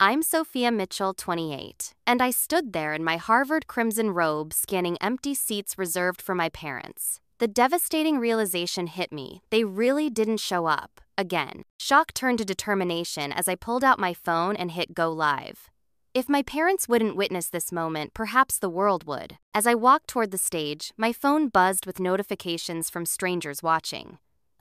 I'm Sophia Mitchell, 28, and I stood there in my Harvard crimson robe scanning empty seats reserved for my parents. The devastating realization hit me. They really didn't show up. Again. Shock turned to determination as I pulled out my phone and hit go live. If my parents wouldn't witness this moment, perhaps the world would. As I walked toward the stage, my phone buzzed with notifications from strangers watching.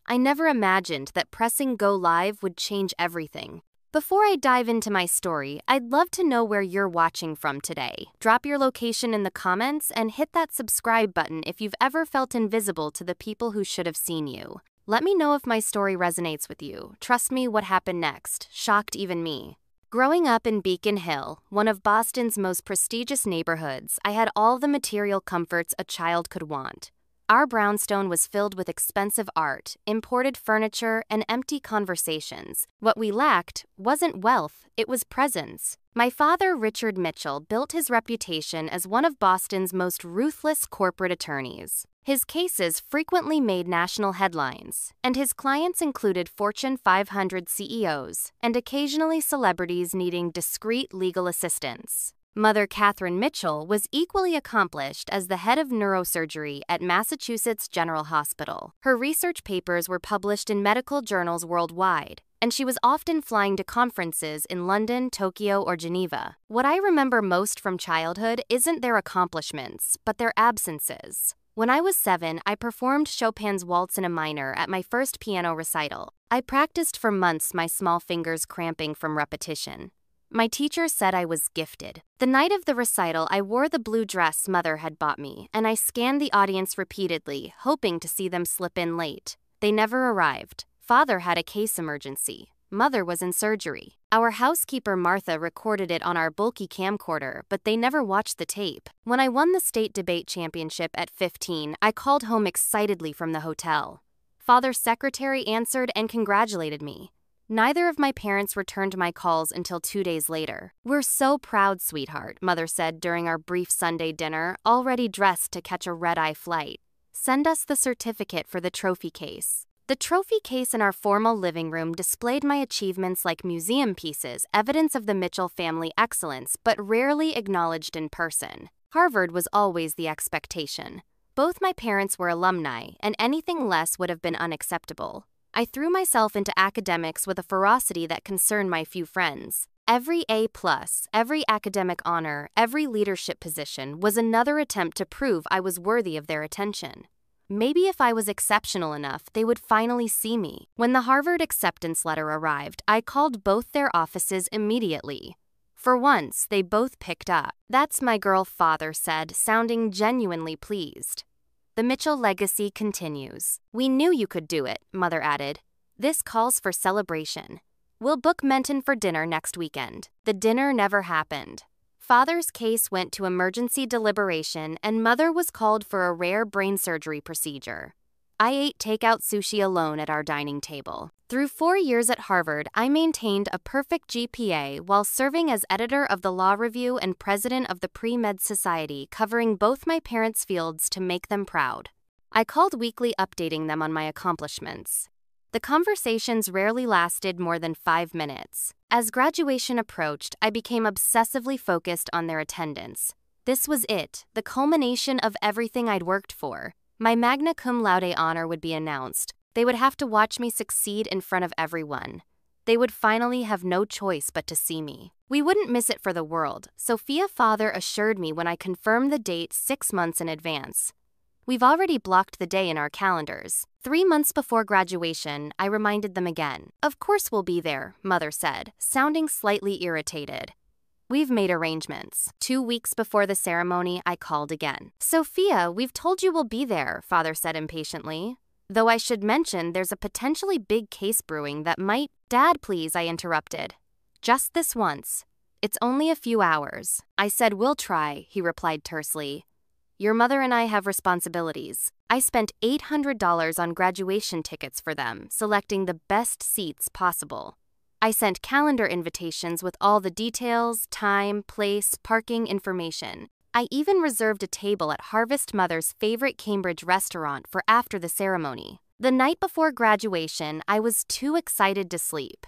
I never imagined that pressing go live would change everything. Before I dive into my story, I'd love to know where you're watching from today. Drop your location in the comments and hit that subscribe button if you've ever felt invisible to the people who should have seen you. Let me know if my story resonates with you. Trust me, what happened next shocked even me. Growing up in Beacon Hill, one of Boston's most prestigious neighborhoods, I had all the material comforts a child could want. Our brownstone was filled with expensive art, imported furniture, and empty conversations. What we lacked wasn't wealth, it was presence. My father, Richard Mitchell, built his reputation as one of Boston's most ruthless corporate attorneys. His cases frequently made national headlines, and his clients included Fortune 500 CEOs and occasionally celebrities needing discreet legal assistance. Mother Catherine Mitchell was equally accomplished as the head of neurosurgery at Massachusetts General Hospital. Her research papers were published in medical journals worldwide, and she was often flying to conferences in London, Tokyo, or Geneva. What I remember most from childhood isn't their accomplishments, but their absences. When I was 7, I performed Chopin's Waltz in a Minor at my first piano recital. I practiced for months, my small fingers cramping from repetition. My teacher said I was gifted. The night of the recital, I wore the blue dress Mother had bought me, and I scanned the audience repeatedly, hoping to see them slip in late. They never arrived. Father had a case emergency. Mother was in surgery. Our housekeeper Martha recorded it on our bulky camcorder, but they never watched the tape. When I won the state debate championship at 15, I called home excitedly from the hotel. Father's secretary answered and congratulated me. Neither of my parents returned my calls until 2 days later. "We're so proud, sweetheart," Mother said during our brief Sunday dinner, already dressed to catch a red-eye flight. "Send us the certificate for the trophy case." The trophy case in our formal living room displayed my achievements like museum pieces, evidence of the Mitchell family excellence, but rarely acknowledged in person. Harvard was always the expectation. Both my parents were alumni, and anything less would have been unacceptable. I threw myself into academics with a ferocity that concerned my few friends. Every A+, every academic honor, every leadership position was another attempt to prove I was worthy of their attention. Maybe if I was exceptional enough, they would finally see me. When the Harvard acceptance letter arrived, I called both their offices immediately. For once, they both picked up. "That's my girl," Father said, sounding genuinely pleased. The Mitchell legacy continues. "We knew you could do it," Mother added. "This calls for celebration. We'll book Menton for dinner next weekend." The dinner never happened. Father's case went to emergency deliberation, and Mother was called for a rare brain surgery procedure. I ate takeout sushi alone at our dining table. Through 4 years at Harvard, I maintained a perfect GPA while serving as editor of the Law Review and president of the Pre-Med Society, covering both my parents' fields to make them proud. I called weekly, updating them on my accomplishments. The conversations rarely lasted more than 5 minutes. As graduation approached, I became obsessively focused on their attendance. This was it, the culmination of everything I'd worked for. My magna cum laude honor would be announced. They would have to watch me succeed in front of everyone. They would finally have no choice but to see me. We wouldn't miss it for the world, Sophia, Father assured me when I confirmed the date 6 months in advance. "We've already blocked the day in our calendars." 3 months before graduation, I reminded them again. "Of course we'll be there," Mother said, sounding slightly irritated. "We've made arrangements." 2 weeks before the ceremony, I called again. "Sophia, we've told you we'll be there," Father said impatiently. "Though I should mention there's a potentially big case brewing that might—" "Dad, please," I interrupted. "Just this once. It's only a few hours." I said, "We'll try," he replied tersely. "Your mother and I have responsibilities." I spent $800 on graduation tickets for them, selecting the best seats possible. I sent calendar invitations with all the details, time, place, parking information. I even reserved a table at Harvest Mother's favorite Cambridge restaurant for after the ceremony. The night before graduation, I was too excited to sleep.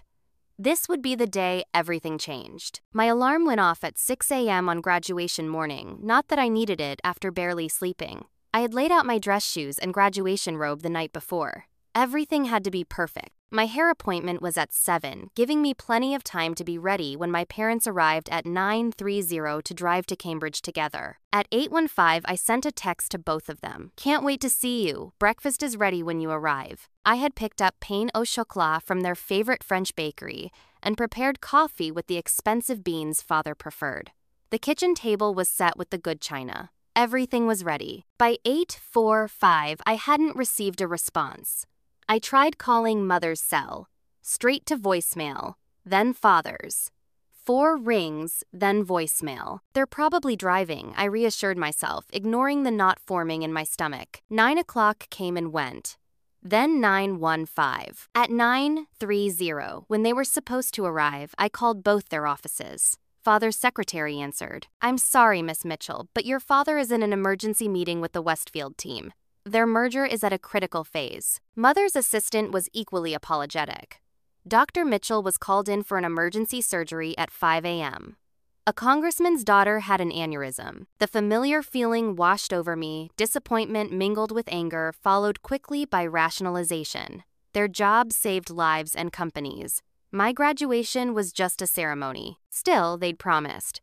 This would be the day everything changed. My alarm went off at 6 a.m. on graduation morning, not that I needed it after barely sleeping. I had laid out my dress shoes and graduation robe the night before. Everything had to be perfect. My hair appointment was at 7, giving me plenty of time to be ready when my parents arrived at 9:30 to drive to Cambridge together. At 8:15, I sent a text to both of them. "Can't wait to see you. Breakfast is ready when you arrive." I had picked up pain au chocolat from their favorite French bakery and prepared coffee with the expensive beans father preferred. The kitchen table was set with the good china. Everything was ready. By 8:45, I hadn't received a response. I tried calling Mother's cell, straight to voicemail, then Father's. 4 rings, then voicemail. They're probably driving, I reassured myself, ignoring the knot forming in my stomach. 9 o'clock came and went. Then 9:15. At 9:30, when they were supposed to arrive, I called both their offices. Father's secretary answered. "I'm sorry, Miss Mitchell, but your father is in an emergency meeting with the Westfield team. Their merger is at a critical phase." Mother's assistant was equally apologetic. Dr. Mitchell was called in for an emergency surgery at 5 a.m. A congressman's daughter had an aneurysm. The familiar feeling washed over me, disappointment mingled with anger, followed quickly by rationalization. Their jobs saved lives and companies. My graduation was just a ceremony. Still, they'd promised.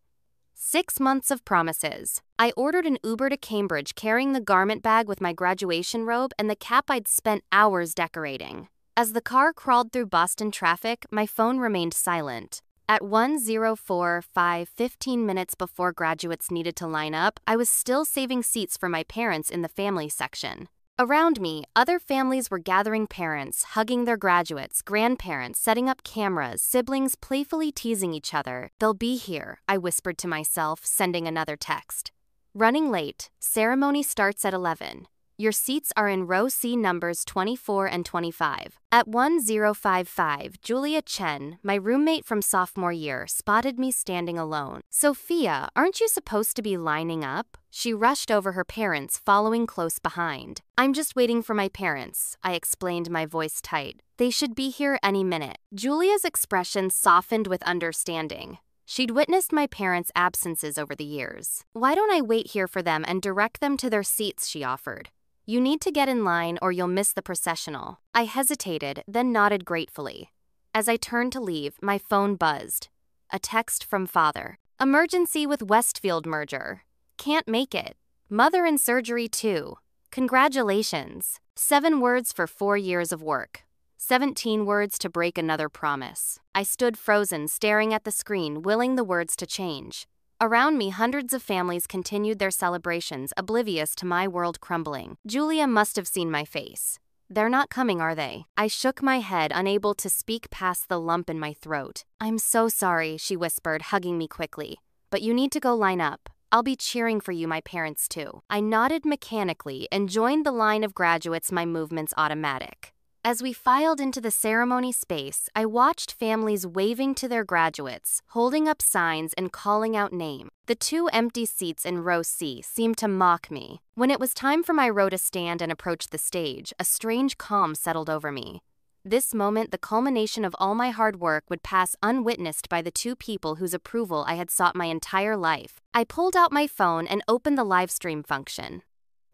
6 months of promises. I ordered an Uber to Cambridge carrying the garment bag with my graduation robe and the cap I'd spent hours decorating. As the car crawled through Boston traffic, my phone remained silent. At 1:04:05, 15 minutes before graduates needed to line up, I was still saving seats for my parents in the family section. Around me, other families were gathering, parents hugging their graduates, grandparents setting up cameras, siblings playfully teasing each other. "They'll be here," I whispered to myself, sending another text. "Running late. Ceremony starts at 11. Your seats are in row C, numbers 24 and 25. At 10:55, Julia Chen, my roommate from sophomore year, spotted me standing alone. "Sophia, aren't you supposed to be lining up?" She rushed over her parents, following close behind. "I'm just waiting for my parents," I explained, my voice tight. "They should be here any minute." Julia's expression softened with understanding. She'd witnessed my parents' absences over the years. "Why don't I wait here for them and direct them to their seats?" she offered. "You need to get in line or you'll miss the processional." I hesitated, then nodded gratefully. As I turned to leave, my phone buzzed. A text from Father. "Emergency with Westfield merger. Can't make it. Mother in surgery too. Congratulations." 7 words for 4 years of work. 17 words to break another promise. I stood frozen, staring at the screen, willing the words to change. Around me, hundreds of families continued their celebrations, oblivious to my world crumbling. Julia must have seen my face. "They're not coming, are they?" I shook my head, unable to speak past the lump in my throat. "I'm so sorry," she whispered, hugging me quickly. "But you need to go line up. I'll be cheering for you, my parents too." I nodded mechanically and joined the line of graduates, my movements automatic. As we filed into the ceremony space, I watched families waving to their graduates, holding up signs and calling out names. The 2 empty seats in row C seemed to mock me. When it was time for my row to stand and approach the stage, a strange calm settled over me. This moment, the culmination of all my hard work, would pass unwitnessed by the 2 people whose approval I had sought my entire life. I pulled out my phone and opened the livestream function.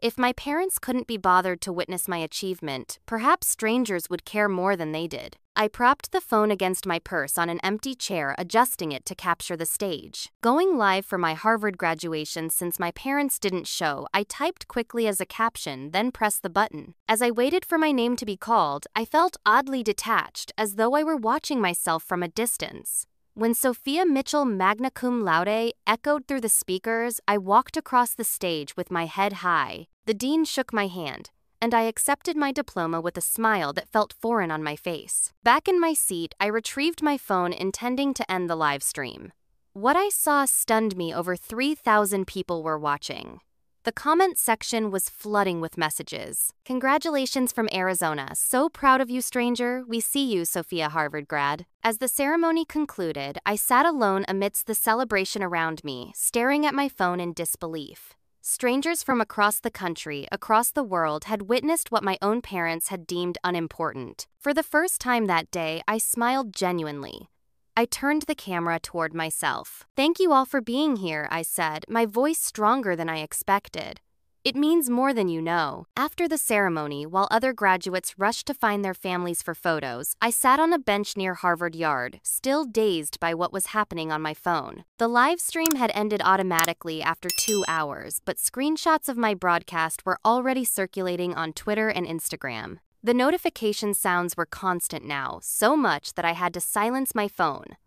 If my parents couldn't be bothered to witness my achievement, perhaps strangers would care more than they did. I propped the phone against my purse on an empty chair, adjusting it to capture the stage. Going live for my Harvard graduation, since my parents didn't show, I typed quickly as a caption, then pressed the button. As I waited for my name to be called, I felt oddly detached, as though I were watching myself from a distance. When Sophia Mitchell magna cum laude echoed through the speakers, I walked across the stage with my head high. The dean shook my hand, and I accepted my diploma with a smile that felt foreign on my face. Back in my seat, I retrieved my phone, intending to end the live stream. What I saw stunned me. Over 3,000 people were watching. The comment section was flooding with messages. "Congratulations from Arizona. So proud of you, stranger. We see you, Sophia Harvard grad." As the ceremony concluded, I sat alone amidst the celebration around me, staring at my phone in disbelief. Strangers from across the country, across the world, had witnessed what my own parents had deemed unimportant. For the first time that day, I smiled genuinely. I turned the camera toward myself. "Thank you all for being here," I said, my voice stronger than I expected. "It means more than you know." After the ceremony, while other graduates rushed to find their families for photos, I sat on a bench near Harvard Yard, still dazed by what was happening on my phone. The live stream had ended automatically after 2 hours, but screenshots of my broadcast were already circulating on Twitter and Instagram. The notification sounds were constant now, so much that I had to silence my phone.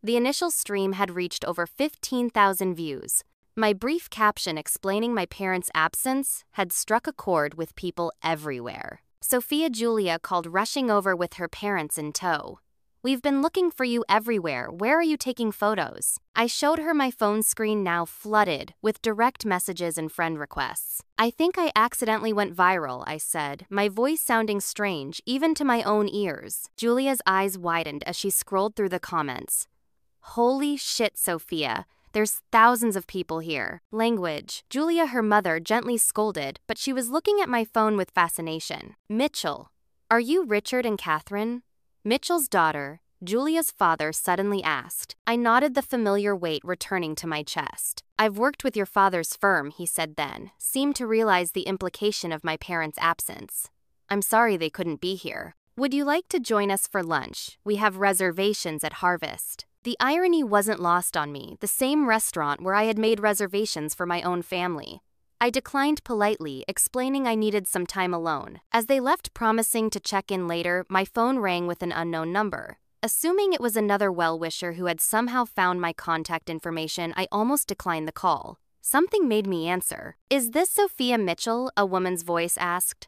The initial stream had reached over 15,000 views. My brief caption explaining my parents' absence had struck a chord with people everywhere. Sophia Julia called rushing over with her parents in tow. "We've been looking for you everywhere. Where are you taking photos?" I showed her my phone screen now flooded with direct messages and friend requests. "I think I accidentally went viral," I said, my voice sounding strange even to my own ears. Julia's eyes widened as she scrolled through the comments. "Holy shit, Sophia. There's thousands of people here." Language. Julia, her mother, gently scolded, but she was looking at my phone with fascination. "Mitchell, are you Richard and Catherine?" Mitchell's daughter, Julia's father, suddenly asked. I nodded, the familiar weight returning to my chest. "I've worked with your father's firm," he said then, seemed to realize the implication of my parents' absence. "I'm sorry they couldn't be here. Would you like to join us for lunch? We have reservations at Harvest." The irony wasn't lost on me, the same restaurant where I had made reservations for my own family. I declined politely, explaining I needed some time alone. As they left promising to check in later, my phone rang with an unknown number. Assuming it was another well-wisher who had somehow found my contact information, I almost declined the call. Something made me answer. "Is this Sophia Mitchell?" a woman's voice asked.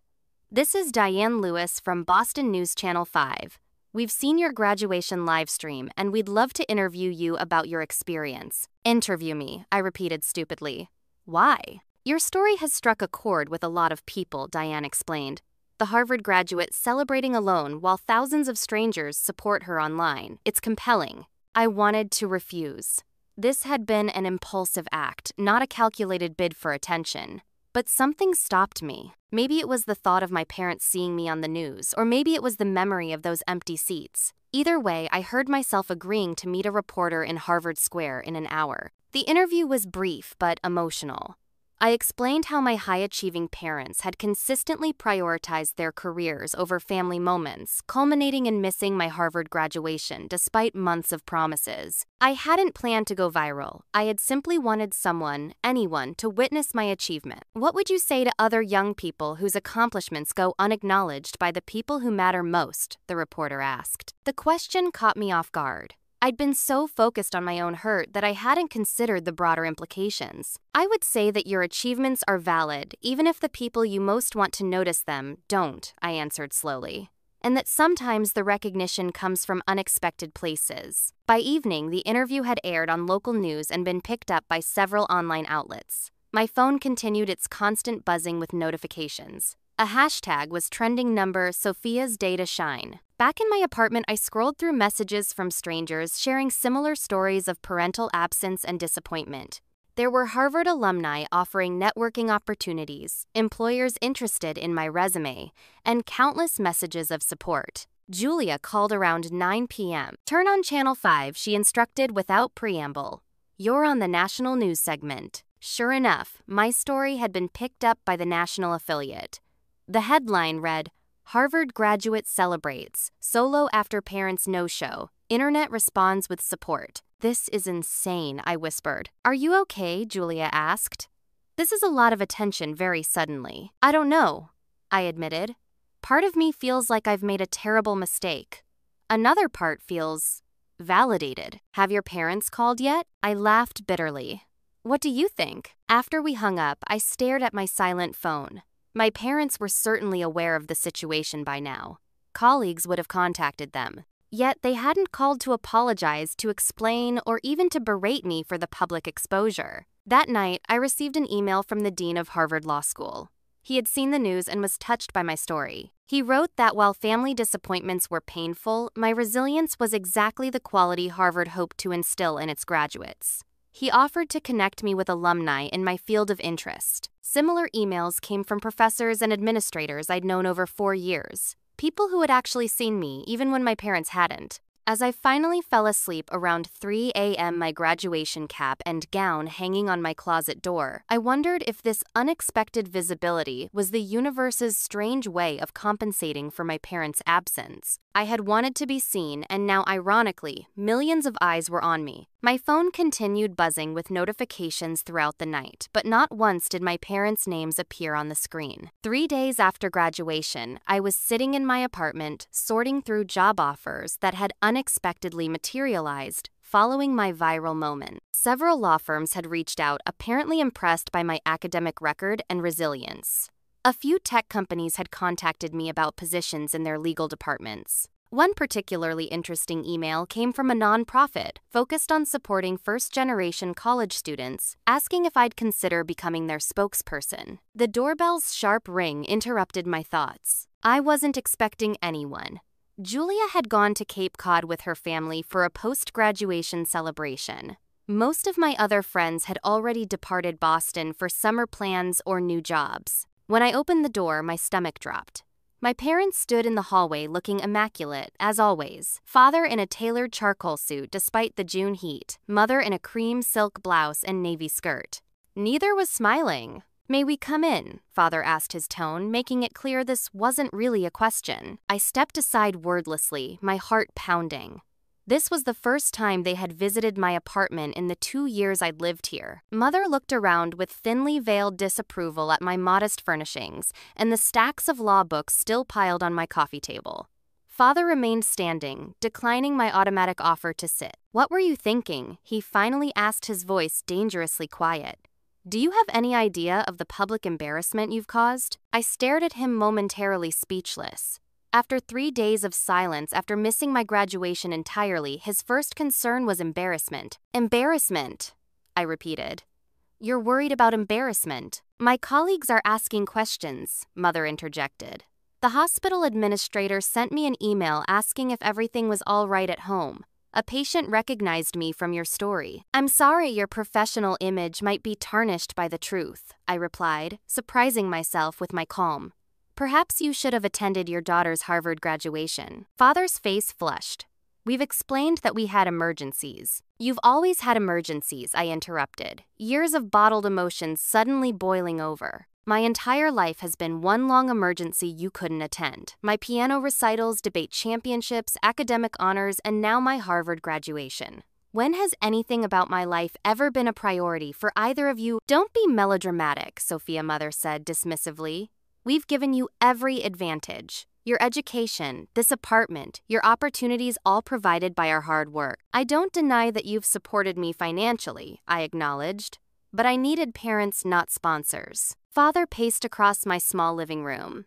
"This is Diane Lewis from Boston News Channel 5. We've seen your graduation live stream, and we'd love to interview you about your experience." "Interview me," I repeated stupidly. "Why?" "Your story has struck a chord with a lot of people," Diane explained. "The Harvard graduate celebrating alone while thousands of strangers support her online. It's compelling." I wanted to refuse. This had been an impulsive act, not a calculated bid for attention. But something stopped me. Maybe it was the thought of my parents seeing me on the news, or maybe it was the memory of those empty seats. Either way, I heard myself agreeing to meet a reporter in Harvard Square in an hour. The interview was brief but emotional. I explained how my high-achieving parents had consistently prioritized their careers over family moments, culminating in missing my Harvard graduation despite months of promises. I hadn't planned to go viral. I had simply wanted someone, anyone, to witness my achievement. "What would you say to other young people whose accomplishments go unacknowledged by the people who matter most?" the reporter asked. The question caught me off guard. I'd been so focused on my own hurt that I hadn't considered the broader implications. "I would say that your achievements are valid, even if the people you most want to notice them don't," I answered slowly. "And that sometimes the recognition comes from unexpected places." By evening, the interview had aired on local news and been picked up by several online outlets. My phone continued its constant buzzing with notifications. A hashtag was trending number Sophia's Day to Shine. Back in my apartment, I scrolled through messages from strangers sharing similar stories of parental absence and disappointment. There were Harvard alumni offering networking opportunities, employers interested in my resume, and countless messages of support. Julia called around 9 p.m. "Turn on Channel 5, she instructed without preamble. "You're on the national news segment." Sure enough, my story had been picked up by the national affiliate. The headline read, "Harvard graduate celebrates, solo after parents no-show. Internet responds with support." "This is insane," I whispered. "Are you okay?" Julia asked. "This is a lot of attention very suddenly." "I don't know," I admitted. "Part of me feels like I've made a terrible mistake. Another part feels validated." "Have your parents called yet?" I laughed bitterly. "What do you think?" After we hung up, I stared at my silent phone. My parents were certainly aware of the situation by now. Colleagues would have contacted them. Yet they hadn't called to apologize, to explain, or even to berate me for the public exposure. That night, I received an email from the dean of Harvard Law School. He had seen the news and was touched by my story. He wrote that while family disappointments were painful, my resilience was exactly the quality Harvard hoped to instill in its graduates. He offered to connect me with alumni in my field of interest. Similar emails came from professors and administrators I'd known over 4 years, people who had actually seen me even when my parents hadn't. As I finally fell asleep around 3 a.m., my graduation cap and gown hanging on my closet door, I wondered if this unexpected visibility was the universe's strange way of compensating for my parents' absence. I had wanted to be seen, and now, ironically, millions of eyes were on me. My phone continued buzzing with notifications throughout the night, but not once did my parents' names appear on the screen. 3 days after graduation, I was sitting in my apartment, sorting through job offers that had unexpectedly materialized following my viral moment. Several law firms had reached out, apparently impressed by my academic record and resilience. A few tech companies had contacted me about positions in their legal departments. One particularly interesting email came from a nonprofit focused on supporting first-generation college students, asking if I'd consider becoming their spokesperson. The doorbell's sharp ring interrupted my thoughts. I wasn't expecting anyone. Julia had gone to Cape Cod with her family for a post-graduation celebration. Most of my other friends had already departed Boston for summer plans or new jobs. When I opened the door, my stomach dropped. My parents stood in the hallway looking immaculate, as always. Father in a tailored charcoal suit despite the June heat, mother in a cream silk blouse and navy skirt. Neither was smiling. "May we come in?" Father asked, his tone making it clear this wasn't really a question. I stepped aside wordlessly, my heart pounding. This was the first time they had visited my apartment in the 2 years I'd lived here. Mother looked around with thinly veiled disapproval at my modest furnishings and the stacks of law books still piled on my coffee table. Father remained standing, declining my automatic offer to sit. "What were you thinking?" he finally asked, his voice dangerously quiet. "Do you have any idea of the public embarrassment you've caused?" I stared at him, momentarily speechless. After 3 days of silence, after missing my graduation entirely, his first concern was embarrassment. "Embarrassment," I repeated. "You're worried about embarrassment." "My colleagues are asking questions," Mother interjected. "The hospital administrator sent me an email asking if everything was all right at home. A patient recognized me from your story." "I'm sorry your professional image might be tarnished by the truth," I replied, surprising myself with my calm. "Perhaps you should have attended your daughter's Harvard graduation." Father's face flushed. "We've explained that we had emergencies." "You've always had emergencies," I interrupted, years of bottled emotions suddenly boiling over. "My entire life has been one long emergency you couldn't attend. My piano recitals, debate championships, academic honors, and now my Harvard graduation. When has anything about my life ever been a priority for either of you?" "Don't be melodramatic," Sophia, Mother said dismissively. "We've given you every advantage. Your education, this apartment, your opportunities, all provided by our hard work. I don't deny that you've supported me financially," I acknowledged. "But I needed parents, not sponsors." Father paced across my small living room.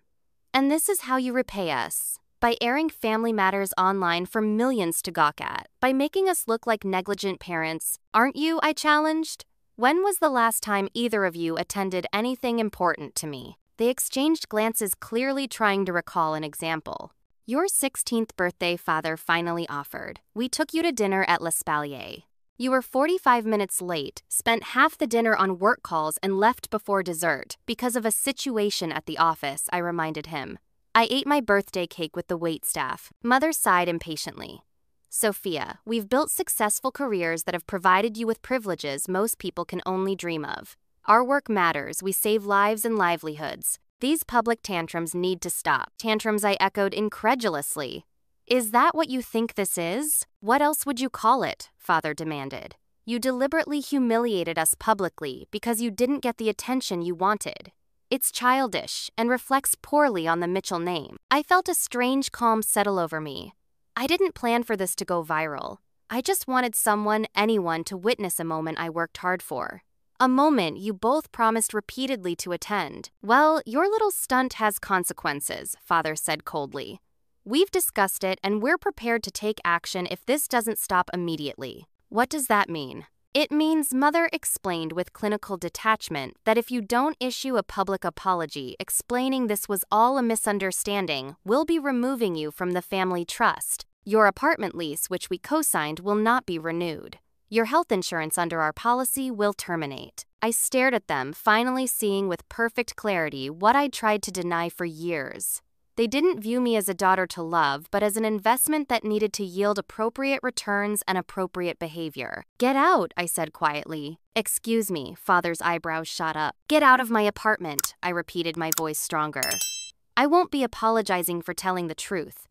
"And this is how you repay us. By airing family matters online for millions to gawk at. By making us look like negligent parents. Aren't you?" I challenged. "When was the last time either of you attended anything important to me?" They exchanged glances, clearly trying to recall an example. "Your 16th birthday," Father finally offered. "We took you to dinner at L'Espalier. You were 45 minutes late, spent half the dinner on work calls, and left before dessert because of a situation at the office," I reminded him. "I ate my birthday cake with the waitstaff." Mother sighed impatiently. "Sophia, we've built successful careers that have provided you with privileges most people can only dream of. Our work matters. We save lives and livelihoods. These public tantrums need to stop." "Tantrums," I echoed incredulously. "Is that what you think this is?" "What else would you call it?" Father demanded. "You deliberately humiliated us publicly because you didn't get the attention you wanted. It's childish and reflects poorly on the Mitchell name." I felt a strange calm settle over me. I didn't plan for this to go viral. I just wanted someone, anyone, to witness a moment I worked hard for. A moment you both promised repeatedly to attend. "Well, your little stunt has consequences," Father said coldly. "We've discussed it, and we're prepared to take action if this doesn't stop immediately." "What does that mean?" "It means," Mother explained with clinical detachment, "that if you don't issue a public apology explaining this was all a misunderstanding, we'll be removing you from the family trust. Your apartment lease, which we co-signed, will not be renewed. Your health insurance under our policy will terminate. I stared at them, finally seeing with perfect clarity what I'd tried to deny for years. They didn't view me as a daughter to love, but as an investment that needed to yield appropriate returns and appropriate behavior. "Get out," I said quietly. "Excuse me," Father's eyebrows shot up. "Get out of my apartment," I repeated, my voice stronger. "I won't be apologizing for telling the truth.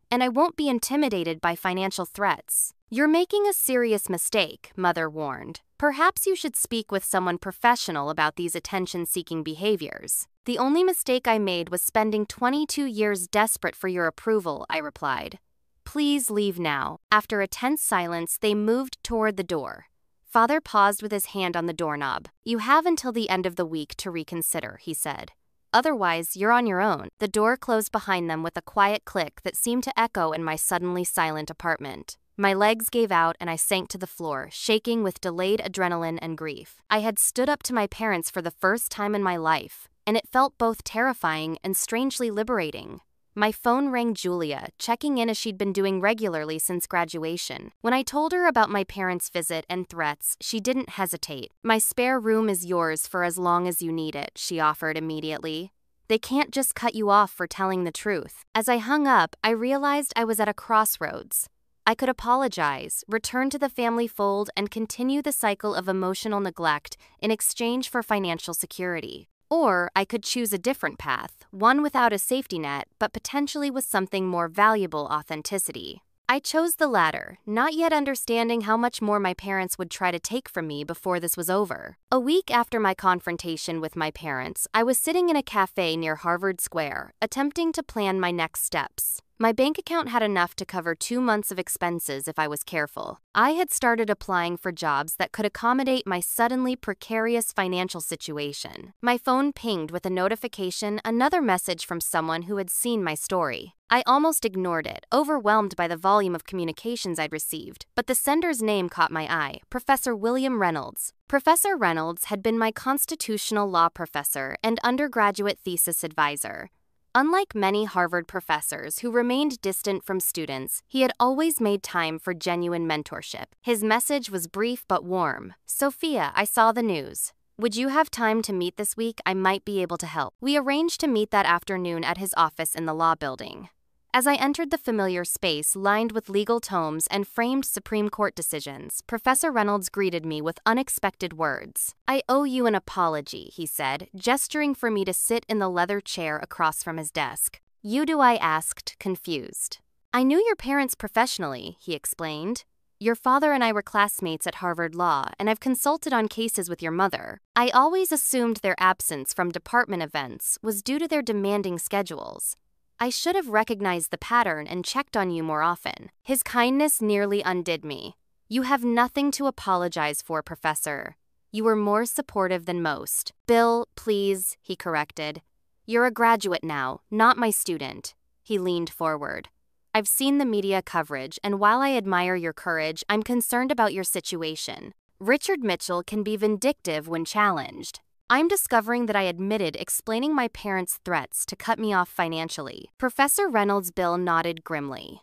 And I won't be intimidated by financial threats." "You're making a serious mistake," Mother warned. "Perhaps you should speak with someone professional about these attention-seeking behaviors." "The only mistake I made was spending 22 years desperate for your approval," I replied. "Please leave now." After a tense silence, they moved toward the door. Father paused with his hand on the doorknob. "You have until the end of the week to reconsider," he said. "Otherwise, you're on your own." The door closed behind them with a quiet click that seemed to echo in my suddenly silent apartment. My legs gave out and I sank to the floor, shaking with delayed adrenaline and grief. I had stood up to my parents for the first time in my life, and it felt both terrifying and strangely liberating. My phone rang Julia, checking in as she'd been doing regularly since graduation. When I told her about my parents' visit and threats, she didn't hesitate. "My spare room is yours for as long as you need it," she offered immediately. "They can't just cut you off for telling the truth." As I hung up, I realized I was at a crossroads. I could apologize, return to the family fold, and continue the cycle of emotional neglect in exchange for financial security. Or I could choose a different path, one without a safety net, but potentially with something more valuable: authenticity. I chose the latter, not yet understanding how much more my parents would try to take from me before this was over. A week after my confrontation with my parents, I was sitting in a cafe near Harvard Square, attempting to plan my next steps. My bank account had enough to cover 2 months of expenses if I was careful. I had started applying for jobs that could accommodate my suddenly precarious financial situation. My phone pinged with a notification, another message from someone who had seen my story. I almost ignored it, overwhelmed by the volume of communications I'd received, but the sender's name caught my eye: Professor William Reynolds. Professor Reynolds had been my constitutional law professor and undergraduate thesis advisor. Unlike many Harvard professors who remained distant from students, he had always made time for genuine mentorship. His message was brief but warm. "Sophia, I saw the news. Would you have time to meet this week? I might be able to help." We arranged to meet that afternoon at his office in the law building. As I entered the familiar space lined with legal tomes and framed Supreme Court decisions, Professor Reynolds greeted me with unexpected words. "I owe you an apology," he said, gesturing for me to sit in the leather chair across from his desk. "You do?" I asked, confused. "I knew your parents professionally," he explained. "Your father and I were classmates at Harvard Law, and I've consulted on cases with your mother. I always assumed their absence from department events was due to their demanding schedules. I should have recognized the pattern and checked on you more often." His kindness nearly undid me. "You have nothing to apologize for, Professor. You were more supportive than most." "Bill, please," he corrected. "You're a graduate now, not my student." He leaned forward. "I've seen the media coverage, and while I admire your courage, I'm concerned about your situation. Richard Mitchell can be vindictive when challenged." I'm discovering that I admitted explaining my parents' threats to cut me off financially. Professor Reynolds' Bill nodded grimly.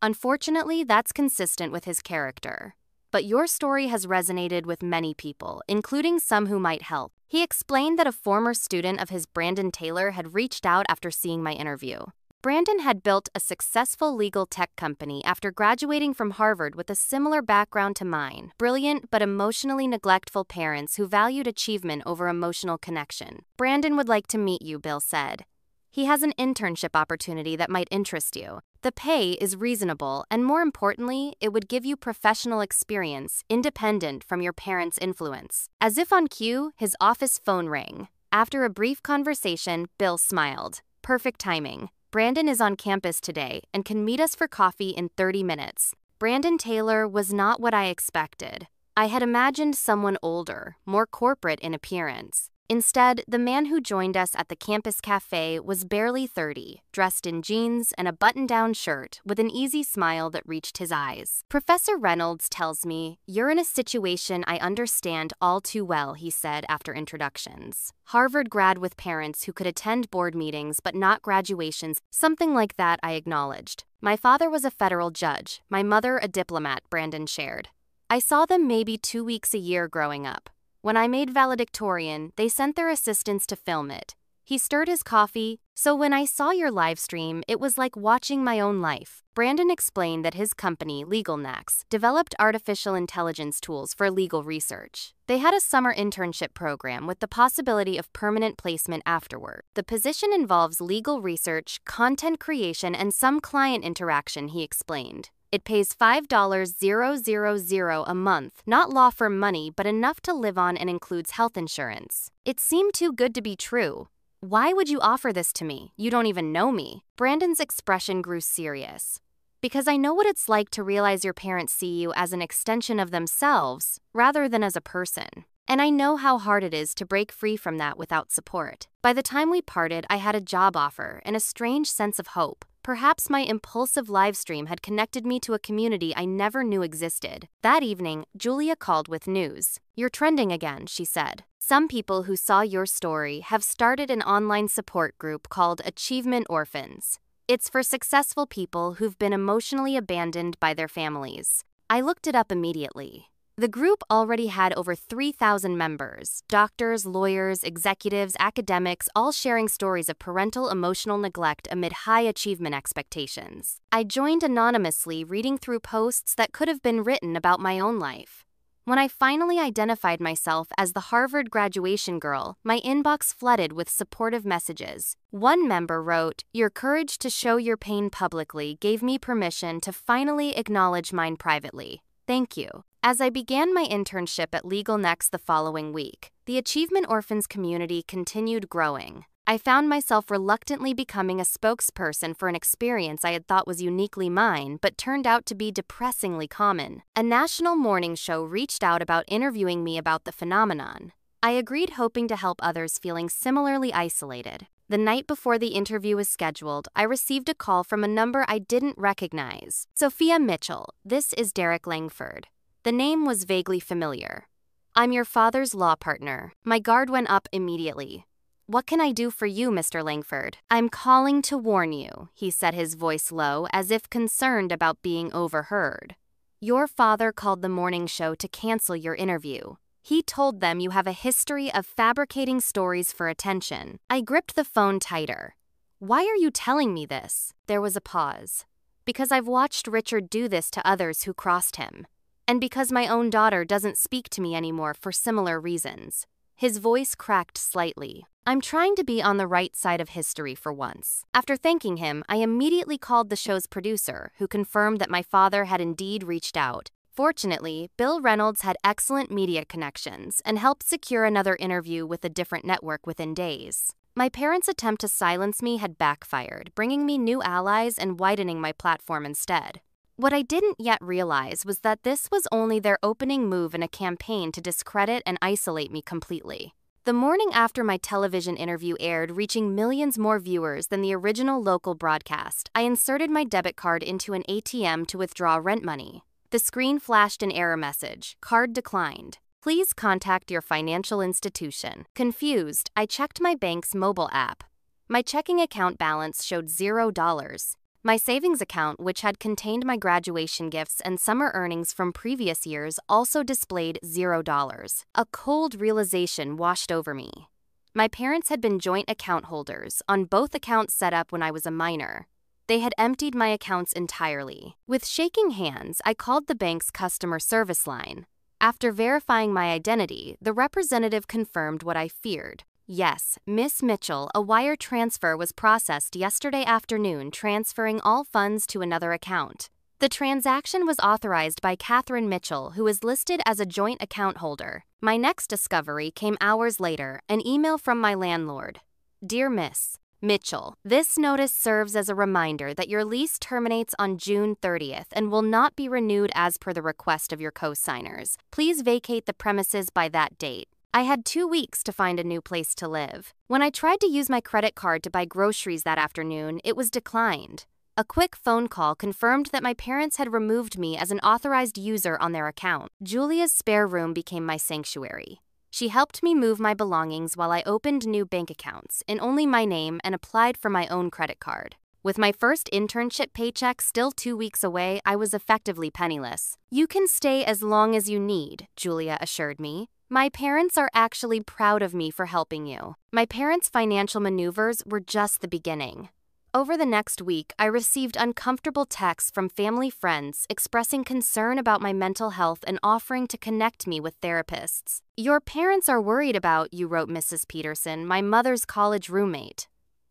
"Unfortunately, that's consistent with his character. But your story has resonated with many people, including some who might help." He explained that a former student of his, Brandon Taylor, had reached out after seeing my interview. Brandon had built a successful legal tech company after graduating from Harvard with a similar background to mine: brilliant but emotionally neglectful parents who valued achievement over emotional connection. "Brandon would like to meet you," Bill said. "He has an internship opportunity that might interest you. The pay is reasonable, and more importantly, it would give you professional experience independent from your parents' influence." As if on cue, his office phone rang. After a brief conversation, Bill smiled. "Perfect timing. Brandon is on campus today and can meet us for coffee in 30 minutes. Brandon Taylor was not what I expected. I had imagined someone older, more corporate in appearance. Instead, the man who joined us at the campus cafe was barely 30, dressed in jeans and a button-down shirt with an easy smile that reached his eyes. "Professor Reynolds tells me, you're in a situation I understand all too well," he said after introductions. "Harvard grad with parents who could attend board meetings but not graduations." "Something like that," I acknowledged. "My father was a federal judge, my mother a diplomat," Brandon shared. I saw them maybe 2 weeks a year growing up. When I made valedictorian, they sent their assistants to film it. He stirred his coffee, so when I saw your live stream, it was like watching my own life. Brandon explained that his company, LegalNax, developed artificial intelligence tools for legal research. They had a summer internship program with the possibility of permanent placement afterward. The position involves legal research, content creation, and some client interaction, he explained. It pays $5,000 a month, not law firm money, but enough to live on and includes health insurance. It seemed too good to be true. Why would you offer this to me? You don't even know me. Brandon's expression grew serious. Because I know what it's like to realize your parents see you as an extension of themselves, rather than as a person. And I know how hard it is to break free from that without support. By the time we parted, I had a job offer and a strange sense of hope. Perhaps my impulsive live stream had connected me to a community I never knew existed. That evening, Julia called with news. "You're trending again," she said. "Some people who saw your story have started an online support group called Achievement Orphans. It's for successful people who've been emotionally abandoned by their families." I looked it up immediately. The group already had over 3,000 members, doctors, lawyers, executives, academics, all sharing stories of parental emotional neglect amid high achievement expectations. I joined anonymously, reading through posts that could have been written about my own life. When I finally identified myself as the Harvard graduation girl, my inbox flooded with supportive messages. One member wrote, "Your courage to show your pain publicly gave me permission to finally acknowledge mine privately. Thank you." As I began my internship at LegalNax the following week, the Achievement Orphans community continued growing. I found myself reluctantly becoming a spokesperson for an experience I had thought was uniquely mine, but turned out to be depressingly common. A national morning show reached out about interviewing me about the phenomenon. I agreed, hoping to help others feeling similarly isolated. The night before the interview was scheduled, I received a call from a number I didn't recognize. "Sophia Mitchell, this is Derek Langford." The name was vaguely familiar. "I'm your father's law partner." My guard went up immediately. "What can I do for you, Mr. Langford?" "I'm calling to warn you," he said, his voice low, as if concerned about being overheard. "Your father called the morning show to cancel your interview. He told them you have a history of fabricating stories for attention." I gripped the phone tighter. "Why are you telling me this?" There was a pause. "Because I've watched Richard do this to others who crossed him. And because my own daughter doesn't speak to me anymore for similar reasons." His voice cracked slightly. "I'm trying to be on the right side of history for once." After thanking him, I immediately called the show's producer, who confirmed that my father had indeed reached out. Fortunately, Bill Reynolds had excellent media connections and helped secure another interview with a different network within days. My parents' attempt to silence me had backfired, bringing me new allies and widening my platform instead. What I didn't yet realize was that this was only their opening move in a campaign to discredit and isolate me completely. The morning after my television interview aired, reaching millions more viewers than the original local broadcast, I inserted my debit card into an ATM to withdraw rent money. The screen flashed an error message: "Card declined. Please contact your financial institution." Confused, I checked my bank's mobile app. My checking account balance showed $0. My savings account, which had contained my graduation gifts and summer earnings from previous years, also displayed $0. A cold realization washed over me. My parents had been joint account holders, on both accounts set up when I was a minor. They had emptied my accounts entirely. With shaking hands, I called the bank's customer service line. After verifying my identity, the representative confirmed what I feared. "Yes, Miss Mitchell, a wire transfer was processed yesterday afternoon, transferring all funds to another account. The transaction was authorized by Catherine Mitchell, who is listed as a joint account holder." My next discovery came hours later, an email from my landlord. "Dear Miss Mitchell, this notice serves as a reminder that your lease terminates on June 30th and will not be renewed as per the request of your co-signers. Please vacate the premises by that date." I had 2 weeks to find a new place to live. When I tried to use my credit card to buy groceries that afternoon, it was declined. A quick phone call confirmed that my parents had removed me as an authorized user on their account. Julia's spare room became my sanctuary. She helped me move my belongings while I opened new bank accounts in only my name and applied for my own credit card. With my first internship paycheck still 2 weeks away, I was effectively penniless. "You can stay as long as you need," Julia assured me. "My parents are actually proud of me for helping you." My parents' financial maneuvers were just the beginning. Over the next week, I received uncomfortable texts from family friends expressing concern about my mental health and offering to connect me with therapists. "Your parents are worried about you," wrote Mrs. Peterson, my mother's college roommate.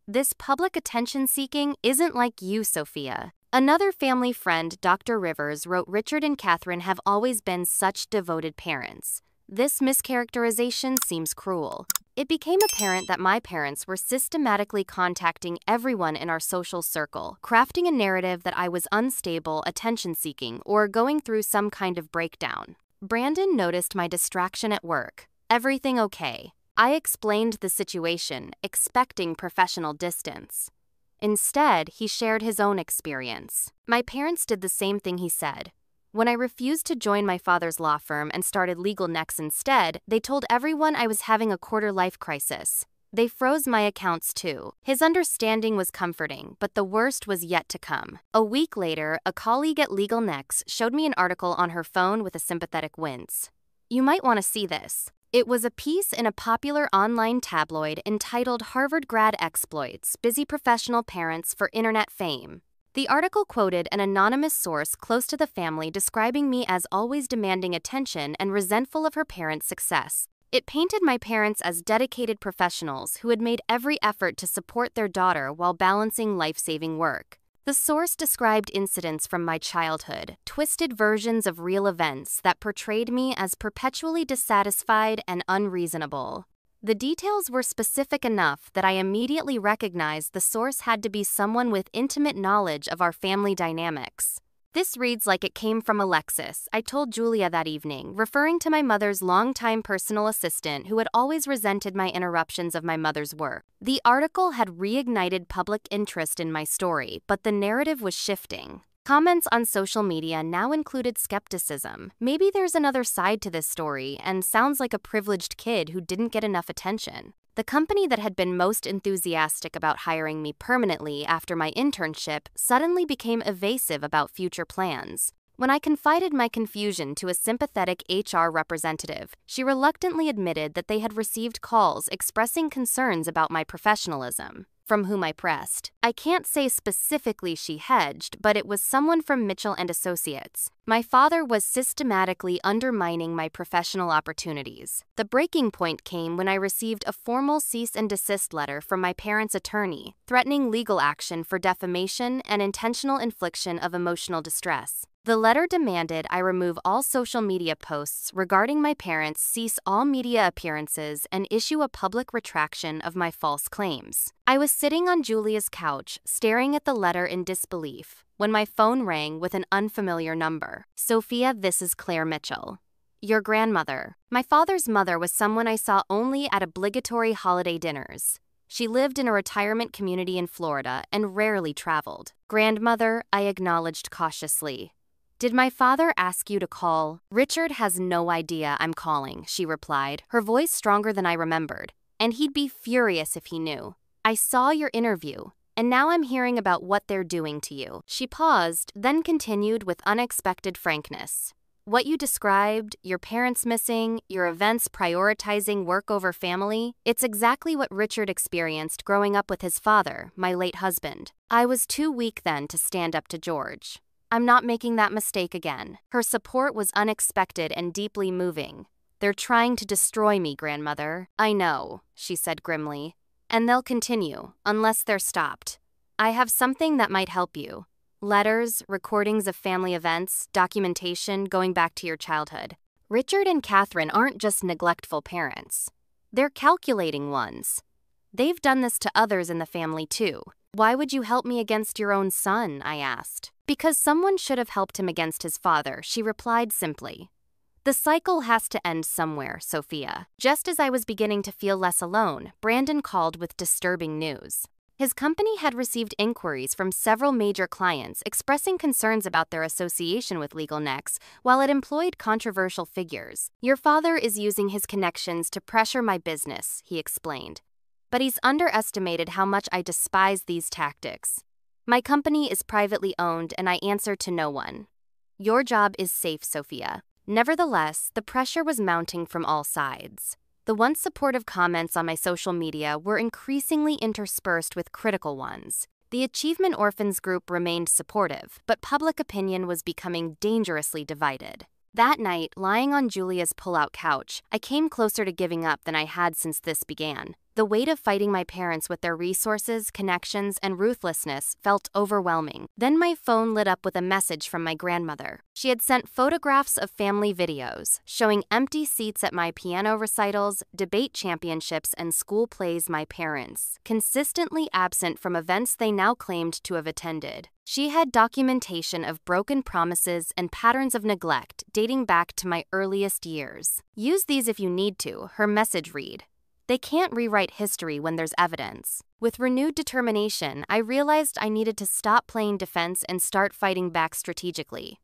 "This public attention-seeking isn't like you, Sophia." Another family friend, Dr. Rivers, wrote, "Richard and Catherine have always been such devoted parents. This mischaracterization seems cruel." It became apparent that my parents were systematically contacting everyone in our social circle, crafting a narrative that I was unstable, attention-seeking, or going through some kind of breakdown. Brandon noticed my distraction at work. "Everything okay?" I explained the situation, expecting professional distance. Instead, he shared his own experience. "My parents did the same thing," he said. "When I refused to join my father's law firm and started Legal Next instead, they told everyone I was having a quarter-life crisis. They froze my accounts too." His understanding was comforting, but the worst was yet to come. A week later, a colleague at Legal Next showed me an article on her phone with a sympathetic wince. "You might want to see this." It was a piece in a popular online tabloid entitled "Harvard Grad Exploits: Busy Professional Parents for Internet Fame." The article quoted an anonymous source close to the family describing me as always demanding attention and resentful of her parents' success. It painted my parents as dedicated professionals who had made every effort to support their daughter while balancing life-saving work. The source described incidents from my childhood, twisted versions of real events that portrayed me as perpetually dissatisfied and unreasonable. The details were specific enough that I immediately recognized the source had to be someone with intimate knowledge of our family dynamics. "This reads like it came from Alexis," I told Julia that evening, referring to my mother's longtime personal assistant who had always resented my interruptions of my mother's work. The article had reignited public interest in my story, but the narrative was shifting. Comments on social media now included skepticism. "Maybe there's another side to this story, and sounds like a privileged kid who didn't get enough attention." The company that had been most enthusiastic about hiring me permanently after my internship suddenly became evasive about future plans. When I confided my confusion to a sympathetic HR representative, she reluctantly admitted that they had received calls expressing concerns about my professionalism. From whom I pressed. "I can't say specifically she hedged, but it was someone from Mitchell & Associates. My father was systematically undermining my professional opportunities." The breaking point came when I received a formal cease and desist letter from my parents' attorney, threatening legal action for defamation and intentional infliction of emotional distress. The letter demanded I remove all social media posts regarding my parents, cease all media appearances, and issue a public retraction of my false claims. I was sitting on Julia's couch, staring at the letter in disbelief, when my phone rang with an unfamiliar number. "Sophia, this is Claire Mitchell. Your grandmother." My father's mother was someone I saw only at obligatory holiday dinners. She lived in a retirement community in Florida and rarely traveled. "Grandmother," I acknowledged cautiously. "Did my father ask you to call?" "Richard has no idea I'm calling," she replied, her voice stronger than I remembered. "And he'd be furious if he knew. I saw your interview, and now I'm hearing about what they're doing to you." She paused, then continued with unexpected frankness. "What you described, your parents missing, your events prioritizing work over family, it's exactly what Richard experienced growing up with his father, my late husband. I was too weak then to stand up to George. I'm not making that mistake again." Her support was unexpected and deeply moving. "They're trying to destroy me, grandmother." "I know," she said grimly. "And they'll continue, unless they're stopped. I have something that might help you. Letters, recordings of family events, documentation going back to your childhood. Richard and Catherine aren't just neglectful parents. They're calculating ones. They've done this to others in the family too." "Why would you help me against your own son?" I asked. "Because someone should have helped him against his father," she replied simply. "The cycle has to end somewhere, Sophia." Just as I was beginning to feel less alone, Brandon called with disturbing news. His company had received inquiries from several major clients expressing concerns about their association with Legal Next while it employed controversial figures. "Your father is using his connections to pressure my business," he explained. "But he's underestimated how much I despise these tactics. My company is privately owned and I answer to no one. Your job is safe, Sophia. Nevertheless, the pressure was mounting from all sides. The once supportive comments on my social media were increasingly interspersed with critical ones. The Achievement Orphans group remained supportive, but public opinion was becoming dangerously divided. That night, lying on Julia's pull-out couch, I came closer to giving up than I had since this began. The weight of fighting my parents with their resources, connections, and ruthlessness felt overwhelming. Then my phone lit up with a message from my grandmother. She had sent photographs of family videos, showing empty seats at my piano recitals, debate championships, and school plays my parents, consistently absent from events they now claimed to have attended. She had documentation of broken promises and patterns of neglect dating back to my earliest years. Use these if you need to, her message read. They can't rewrite history when there's evidence. With renewed determination, I realized I needed to stop playing defense and start fighting back strategically.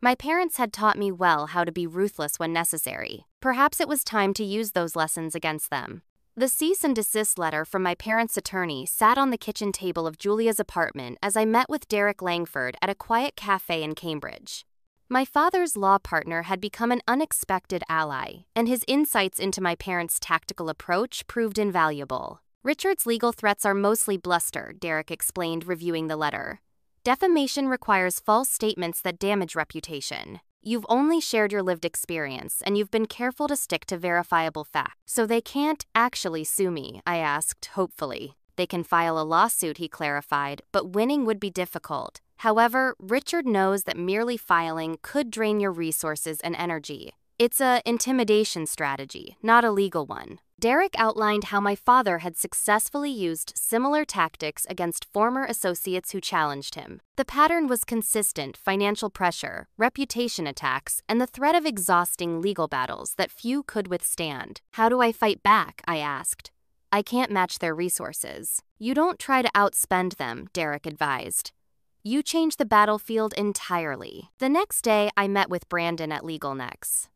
My parents had taught me well how to be ruthless when necessary. Perhaps it was time to use those lessons against them. The cease and desist letter from my parents' attorney sat on the kitchen table of Julia's apartment as I met with Derek Langford at a quiet cafe in Cambridge. My father's law partner had become an unexpected ally, and his insights into my parents' tactical approach proved invaluable. Richard's legal threats are mostly bluster, Derek explained, reviewing the letter. Defamation requires false statements that damage reputation. You've only shared your lived experience, and you've been careful to stick to verifiable facts. So they can't actually sue me, I asked, hopefully. They can file a lawsuit, he clarified, but winning would be difficult. However, Richard knows that merely filing could drain your resources and energy. It's an intimidation strategy, not a legal one. Derek outlined how my father had successfully used similar tactics against former associates who challenged him. The pattern was consistent: financial pressure, reputation attacks, and the threat of exhausting legal battles that few could withstand. How do I fight back? I asked. I can't match their resources. You don't try to outspend them, Derek advised. You change the battlefield entirely. The next day, I met with Brandon at LegalNex.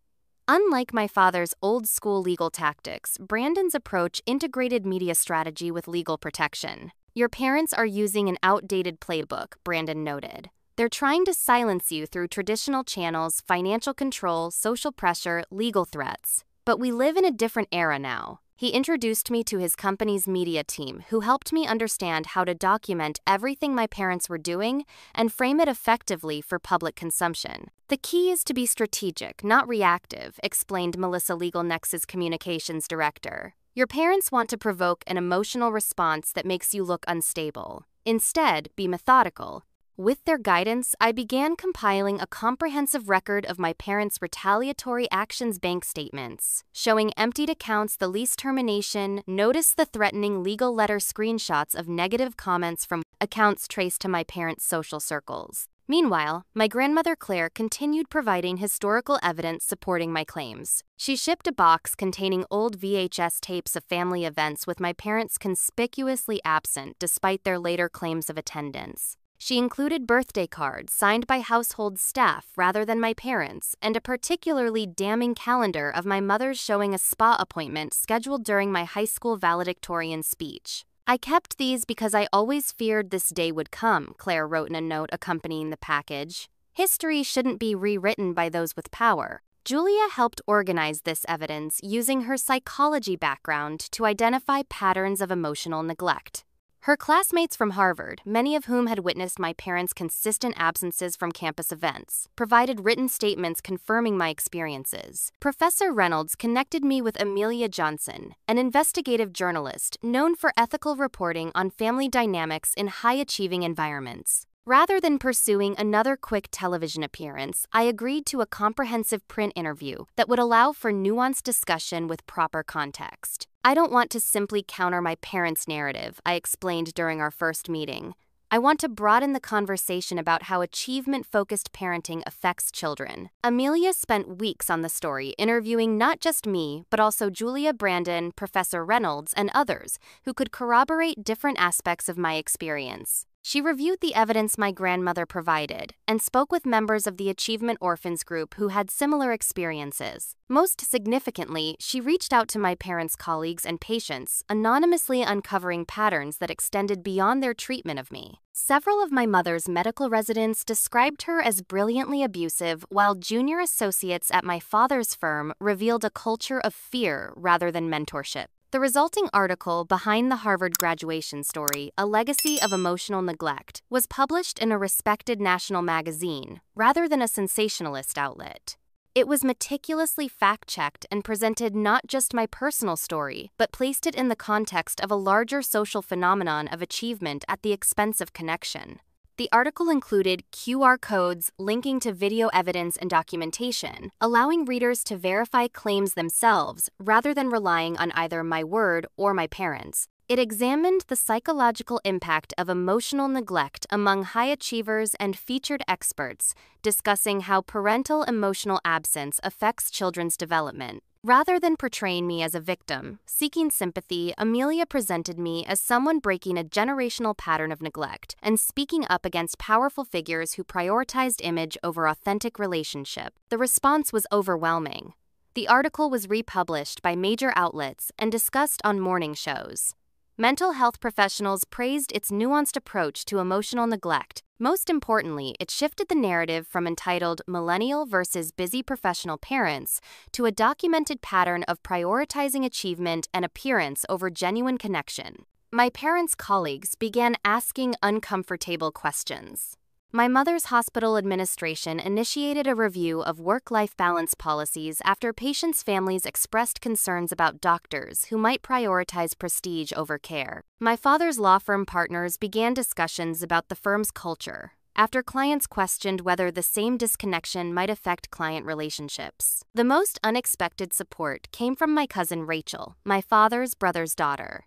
Unlike my father's old-school legal tactics, Brandon's approach integrated media strategy with legal protection. Your parents are using an outdated playbook, Brandon noted. They're trying to silence you through traditional channels, financial control, social pressure, legal threats. But we live in a different era now. He introduced me to his company's media team, who helped me understand how to document everything my parents were doing and frame it effectively for public consumption. The key is to be strategic, not reactive, explained Melissa LegalNex's communications director. Your parents want to provoke an emotional response that makes you look unstable. Instead, be methodical. With their guidance, I began compiling a comprehensive record of my parents' retaliatory actions bank statements, showing emptied accounts, the lease termination, notice the threatening legal letter screenshots of negative comments from accounts traced to my parents' social circles. Meanwhile, my grandmother Claire continued providing historical evidence supporting my claims. She shipped a box containing old VHS tapes of family events with my parents conspicuously absent despite their later claims of attendance. She included birthday cards signed by household staff rather than my parents, and a particularly damning calendar of my mother's showing a spa appointment scheduled during my high school valedictorian speech. I kept these because I always feared this day would come, Claire wrote in a note accompanying the package. History shouldn't be rewritten by those with power. Julia helped organize this evidence using her psychology background to identify patterns of emotional neglect. Her classmates from Harvard, many of whom had witnessed my parents' consistent absences from campus events, provided written statements confirming my experiences. Professor Reynolds connected me with Amelia Johnson, an investigative journalist known for ethical reporting on family dynamics in high-achieving environments. Rather than pursuing another quick television appearance, I agreed to a comprehensive print interview that would allow for nuanced discussion with proper context. I don't want to simply counter my parents' narrative, I explained during our first meeting. I want to broaden the conversation about how achievement-focused parenting affects children. Amelia spent weeks on the story, interviewing not just me, but also Julia, Brandon, Professor Reynolds, and others who could corroborate different aspects of my experience. She reviewed the evidence my grandmother provided and spoke with members of the Achievement Orphans group who had similar experiences. Most significantly, she reached out to my parents' colleagues and patients, anonymously uncovering patterns that extended beyond their treatment of me. Several of my mother's medical residents described her as brilliantly abusive, while junior associates at my father's firm revealed a culture of fear rather than mentorship. The resulting article, Behind the Harvard Graduation Story, A Legacy of Emotional Neglect, was published in a respected national magazine, rather than a sensationalist outlet. It was meticulously fact-checked and presented not just my personal story, but placed it in the context of a larger social phenomenon of achievement at the expense of connection. The article included QR codes linking to video evidence and documentation, allowing readers to verify claims themselves rather than relying on either my word or my parents. It examined the psychological impact of emotional neglect among high achievers and featured experts, discussing how parental emotional absence affects children's development. Rather than portraying me as a victim, seeking sympathy, Amelia presented me as someone breaking a generational pattern of neglect and speaking up against powerful figures who prioritized image over authentic relationship. The response was overwhelming. The article was republished by major outlets and discussed on morning shows. Mental health professionals praised its nuanced approach to emotional neglect. Most importantly, it shifted the narrative from entitled Millennial versus Busy Professional Parents to a documented pattern of prioritizing achievement and appearance over genuine connection. My parents' colleagues began asking uncomfortable questions. My mother's hospital administration initiated a review of work-life balance policies after patients' families expressed concerns about doctors who might prioritize prestige over care. My father's law firm partners began discussions about the firm's culture after clients questioned whether the same disconnection might affect client relationships. The most unexpected support came from my cousin Rachel, my father's brother's daughter.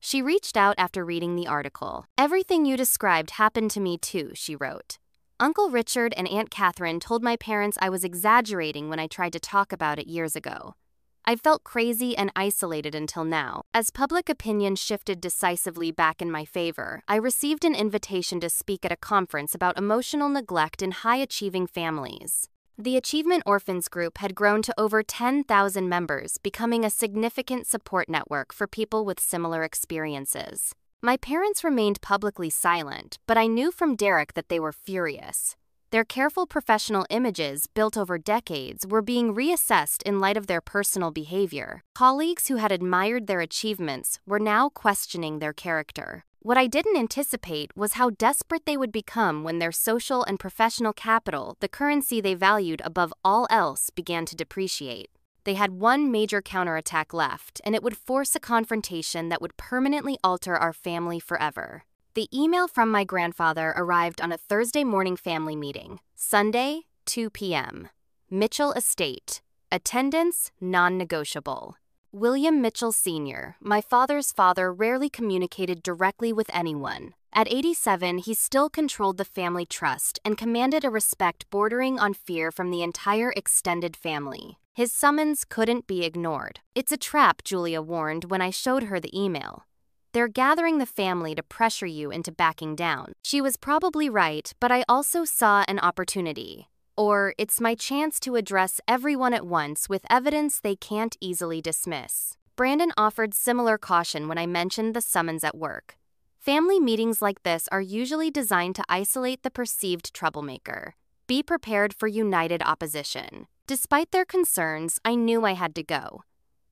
She reached out after reading the article. "Everything you described happened to me too," she wrote. "Uncle Richard and Aunt Catherine told my parents I was exaggerating when I tried to talk about it years ago. I felt crazy and isolated until now. As public opinion shifted decisively back in my favor, I received an invitation to speak at a conference about emotional neglect in high-achieving families." The Achievement Orphans group had grown to over 10,000 members, becoming a significant support network for people with similar experiences. My parents remained publicly silent, but I knew from Derek that they were furious. Their careful professional images, built over decades, were being reassessed in light of their personal behavior. Colleagues who had admired their achievements were now questioning their character. What I didn't anticipate was how desperate they would become when their social and professional capital, the currency they valued above all else, began to depreciate. They had one major counterattack left, and it would force a confrontation that would permanently alter our family forever. The email from my grandfather arrived on a Thursday morning family meeting. Sunday, 2 p.m. Mitchell Estate. Attendance non-negotiable. William Mitchell Sr., my father's father, rarely communicated directly with anyone. At 87, he still controlled the family trust and commanded a respect bordering on fear from the entire extended family. His summons couldn't be ignored. "It's a trap," Julia warned when I showed her the email. "They're gathering the family to pressure you into backing down." She was probably right, but I also saw an opportunity. Or, it's my chance to address everyone at once with evidence they can't easily dismiss. Brandon offered similar caution when I mentioned the summons at work. Family meetings like this are usually designed to isolate the perceived troublemaker. Be prepared for united opposition. Despite their concerns, I knew I had to go.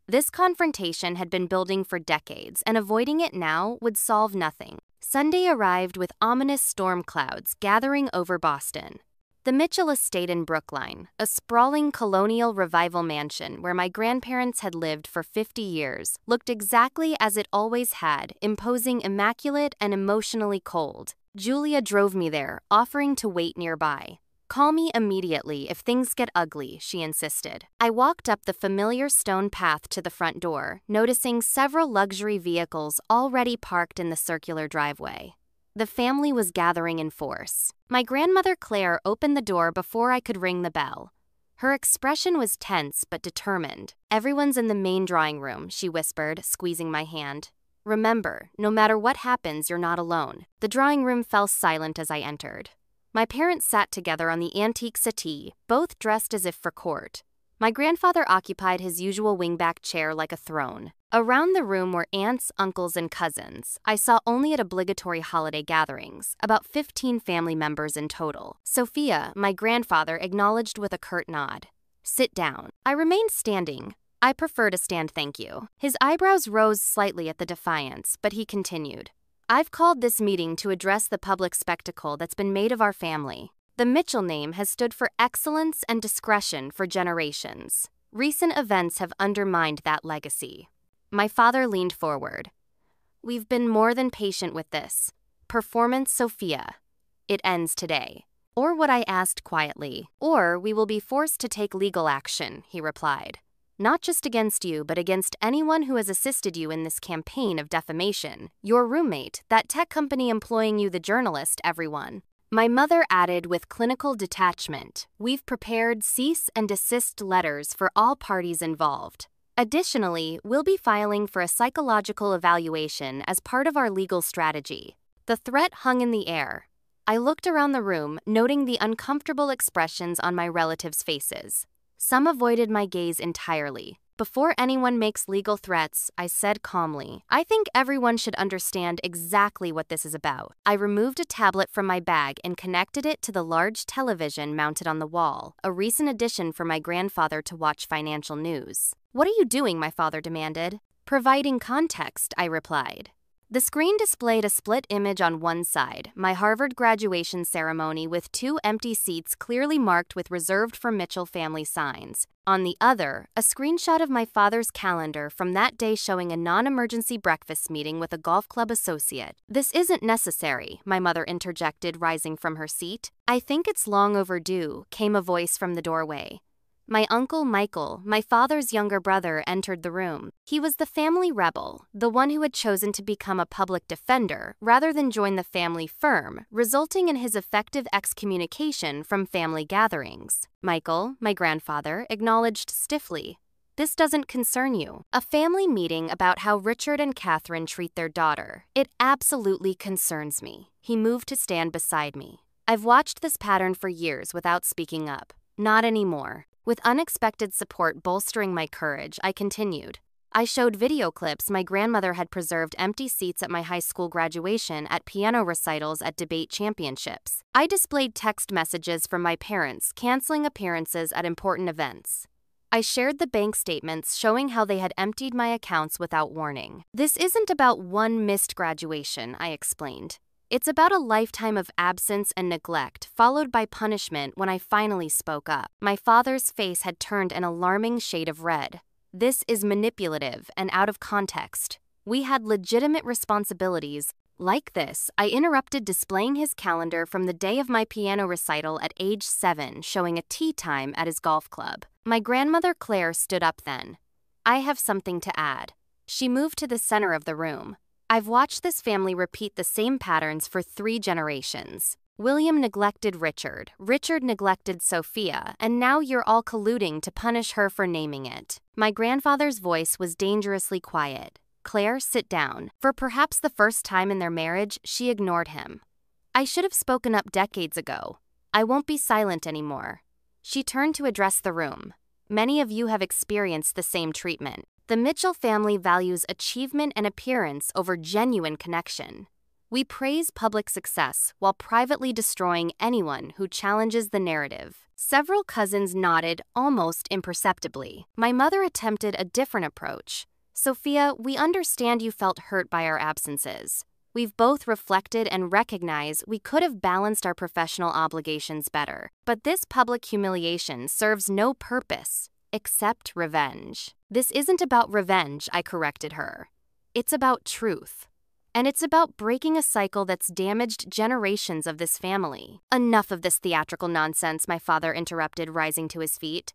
This confrontation had been building for decades, and avoiding it now would solve nothing. Sunday arrived with ominous storm clouds gathering over Boston. The Mitchell Estate in Brookline, a sprawling colonial revival mansion where my grandparents had lived for 50 years, looked exactly as it always had, imposing, immaculate, and emotionally cold. Julia drove me there, offering to wait nearby. "Call me immediately if things get ugly," she insisted. I walked up the familiar stone path to the front door, noticing several luxury vehicles already parked in the circular driveway. The family was gathering in force. My grandmother Claire opened the door before I could ring the bell. Her expression was tense but determined. "Everyone's in the main drawing room," she whispered, squeezing my hand. Remember, no matter what happens, you're not alone. The drawing room fell silent as I entered. My parents sat together on the antique settee, both dressed as if for court. My grandfather occupied his usual wingback chair like a throne. Around the room were aunts, uncles, and cousins I saw only at obligatory holiday gatherings, about 15 family members in total. Sophia, my grandfather, acknowledged with a curt nod. "Sit down." I remained standing. "I prefer to stand, thank you." His eyebrows rose slightly at the defiance, but he continued. "I've called this meeting to address the public spectacle that's been made of our family. The Mitchell name has stood for excellence and discretion for generations. Recent events have undermined that legacy." My father leaned forward. "We've been more than patient with this. Performance Sophia. It ends today." "Or what?" I asked quietly. "Or we will be forced to take legal action," he replied. "Not just against you, but against anyone who has assisted you in this campaign of defamation. Your roommate, that tech company employing you, the journalist, everyone." My mother added with clinical detachment, "We've prepared cease and desist letters for all parties involved. Additionally, we'll be filing for a psychological evaluation as part of our legal strategy." The threat hung in the air. I looked around the room, noting the uncomfortable expressions on my relatives' faces. Some avoided my gaze entirely. "Before anyone makes legal threats," I said calmly, "I think everyone should understand exactly what this is about." I removed a tablet from my bag and connected it to the large television mounted on the wall, a recent addition for my grandfather to watch financial news. "What are you doing?" my father demanded. "Providing context," I replied. The screen displayed a split image on one side, my Harvard graduation ceremony with 2 empty seats clearly marked with reserved for Mitchell family signs. On the other, a screenshot of my father's calendar from that day showing a non-emergency breakfast meeting with a golf club associate. "This isn't necessary," my mother interjected, rising from her seat. "I think it's long overdue," came a voice from the doorway. My uncle Michael, my father's younger brother, entered the room. He was the family rebel, the one who had chosen to become a public defender rather than join the family firm, resulting in his effective excommunication from family gatherings. Michael, my grandfather, acknowledged stiffly. "This doesn't concern you." A family meeting about how Richard and Catherine treat their daughter. "It absolutely concerns me." He moved to stand beside me. "I've watched this pattern for years without speaking up. Not anymore." With unexpected support bolstering my courage, I continued. I showed video clips my grandmother had preserved empty seats at my high school graduation, at piano recitals, at debate championships. I displayed text messages from my parents canceling appearances at important events. I shared the bank statements showing how they had emptied my accounts without warning. "This isn't about one missed graduation," I explained. "It's about a lifetime of absence and neglect, followed by punishment." When I finally spoke up, my father's face had turned an alarming shade of red. "This is manipulative and out of context. We had legitimate responsibilities." Like this, I interrupted, displaying his calendar from the day of my piano recital at age 7, showing a tea time at his golf club. My grandmother Claire stood up then. "I have something to add." She moved to the center of the room. "I've watched this family repeat the same patterns for 3 generations. William neglected Richard, Richard neglected Sophia, and now you're all colluding to punish her for naming it." My grandfather's voice was dangerously quiet. "Claire, sit down." For perhaps the first time in their marriage, she ignored him. "I should have spoken up decades ago. I won't be silent anymore." She turned to address the room. "Many of you have experienced the same treatment. The Mitchell family values achievement and appearance over genuine connection. We praise public success while privately destroying anyone who challenges the narrative." Several cousins nodded almost imperceptibly. My mother attempted a different approach. "Sophia, we understand you felt hurt by our absences. We've both reflected and recognize we could have balanced our professional obligations better. But this public humiliation serves no purpose except revenge." "This isn't about revenge," I corrected her. "It's about truth. And it's about breaking a cycle that's damaged generations of this family." "Enough of this theatrical nonsense," my father interrupted, rising to his feet.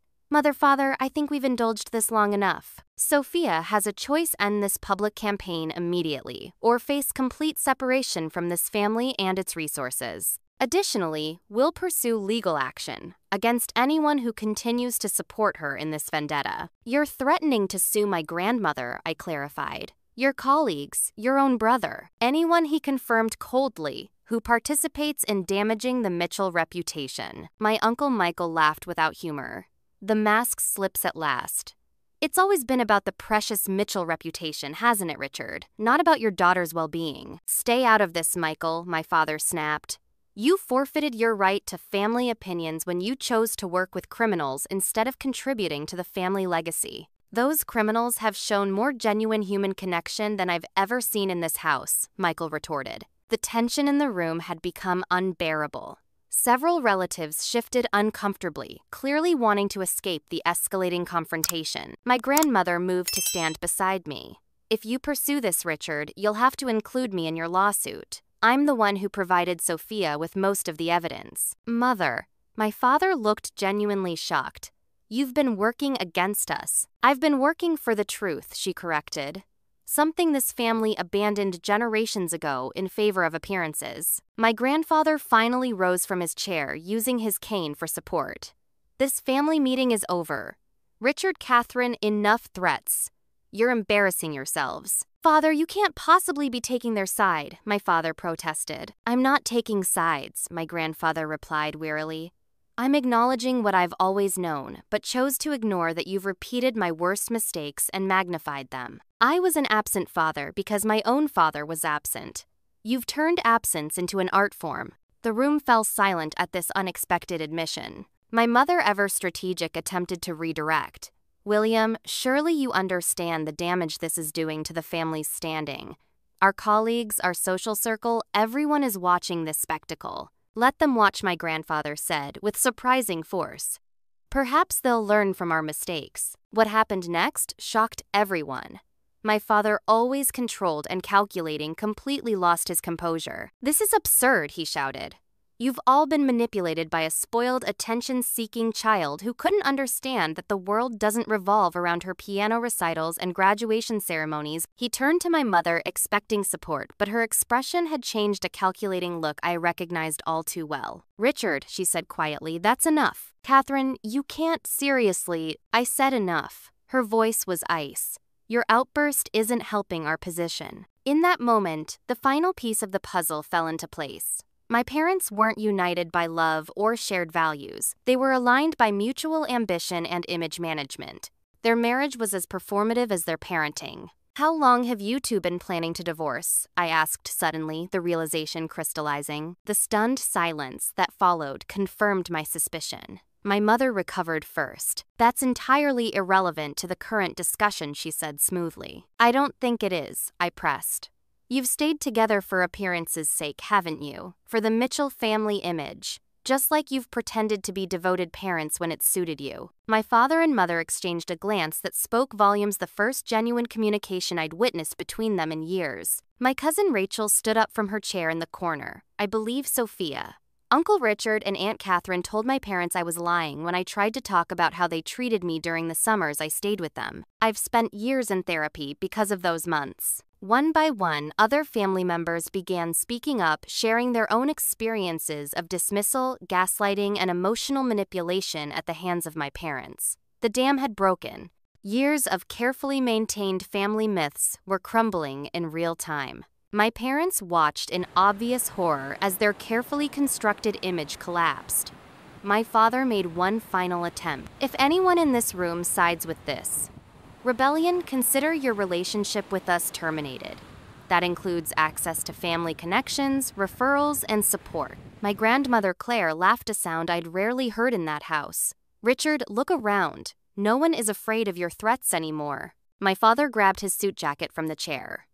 Father, I think we've indulged this long enough. Sophia has a choice: end this public campaign immediately, or face complete separation from this family and its resources. Additionally, we'll pursue legal action against anyone who continues to support her in this vendetta." "You're threatening to sue my grandmother," I clarified. Your colleagues, your own brother, anyone he confirmed coldly who participates in damaging the Mitchell reputation. My Uncle Michael laughed without humor. The mask slips at last. It's always been about the precious Mitchell reputation, hasn't it, Richard? Not about your daughter's well-being. Stay out of this, Michael, my father snapped. You forfeited your right to family opinions when you chose to work with criminals instead of contributing to the family legacy. Those criminals have shown more genuine human connection than I've ever seen in this house, Michael retorted. The tension in the room had become unbearable. Several relatives shifted uncomfortably, clearly wanting to escape the escalating confrontation. My grandmother moved to stand beside me. If you pursue this, Richard, you'll have to include me in your lawsuit. I'm the one who provided Sophia with most of the evidence. Mother, my father looked genuinely shocked. You've been working against us. I've been working for the truth, she corrected. Something this family abandoned generations ago in favor of appearances. My grandfather finally rose from his chair, using his cane for support. This family meeting is over. Richard, Catherine, enough threats. You're embarrassing yourselves. Father, you can't possibly be taking their side, my father protested. I'm not taking sides, my grandfather replied wearily. I'm acknowledging what I've always known, but chose to ignore that you've repeated my worst mistakes and magnified them. I was an absent father because my own father was absent. You've turned absence into an art form. The room fell silent at this unexpected admission. My mother, ever strategic, attempted to redirect. William, surely you understand the damage this is doing to the family's standing. Our colleagues, our social circle, everyone is watching this spectacle. Let them watch, my grandfather said, with surprising force. Perhaps they'll learn from our mistakes. What happened next shocked everyone. My father, always controlled and calculating, completely lost his composure. This is absurd, he shouted. You've all been manipulated by a spoiled, attention-seeking child who couldn't understand that the world doesn't revolve around her piano recitals and graduation ceremonies. He turned to my mother, expecting support, but her expression had changed, a calculating look I recognized all too well. Richard, she said quietly, that's enough. Catherine, you can't seriously. I said enough. Her voice was ice. Your outburst isn't helping our position. In that moment, the final piece of the puzzle fell into place. My parents weren't united by love or shared values. They were aligned by mutual ambition and image management. Their marriage was as performative as their parenting. How long have you two been planning to divorce? I asked suddenly, the realization crystallizing. The stunned silence that followed confirmed my suspicion. My mother recovered first. That's entirely irrelevant to the current discussion, she said smoothly. I don't think it is, I pressed. You've stayed together for appearance's sake, haven't you? For the Mitchell family image. Just like you've pretended to be devoted parents when it suited you. My father and mother exchanged a glance that spoke volumes, the first genuine communication I'd witnessed between them in years. My cousin Rachel stood up from her chair in the corner. I believe Sophia. Uncle Richard and Aunt Catherine told my parents I was lying when I tried to talk about how they treated me during the summers I stayed with them. I've spent years in therapy because of those months. One by one, other family members began speaking up, sharing their own experiences of dismissal, gaslighting, and emotional manipulation at the hands of my parents. The dam had broken. Years of carefully maintained family myths were crumbling in real time. My parents watched in obvious horror as their carefully constructed image collapsed. My father made one final attempt. If anyone in this room sides with this rebellion, consider your relationship with us terminated. That includes access to family connections, referrals, and support. My grandmother Claire laughed, a sound I'd rarely heard in that house. Richard, look around. No one is afraid of your threats anymore. My father grabbed his suit jacket from the chair.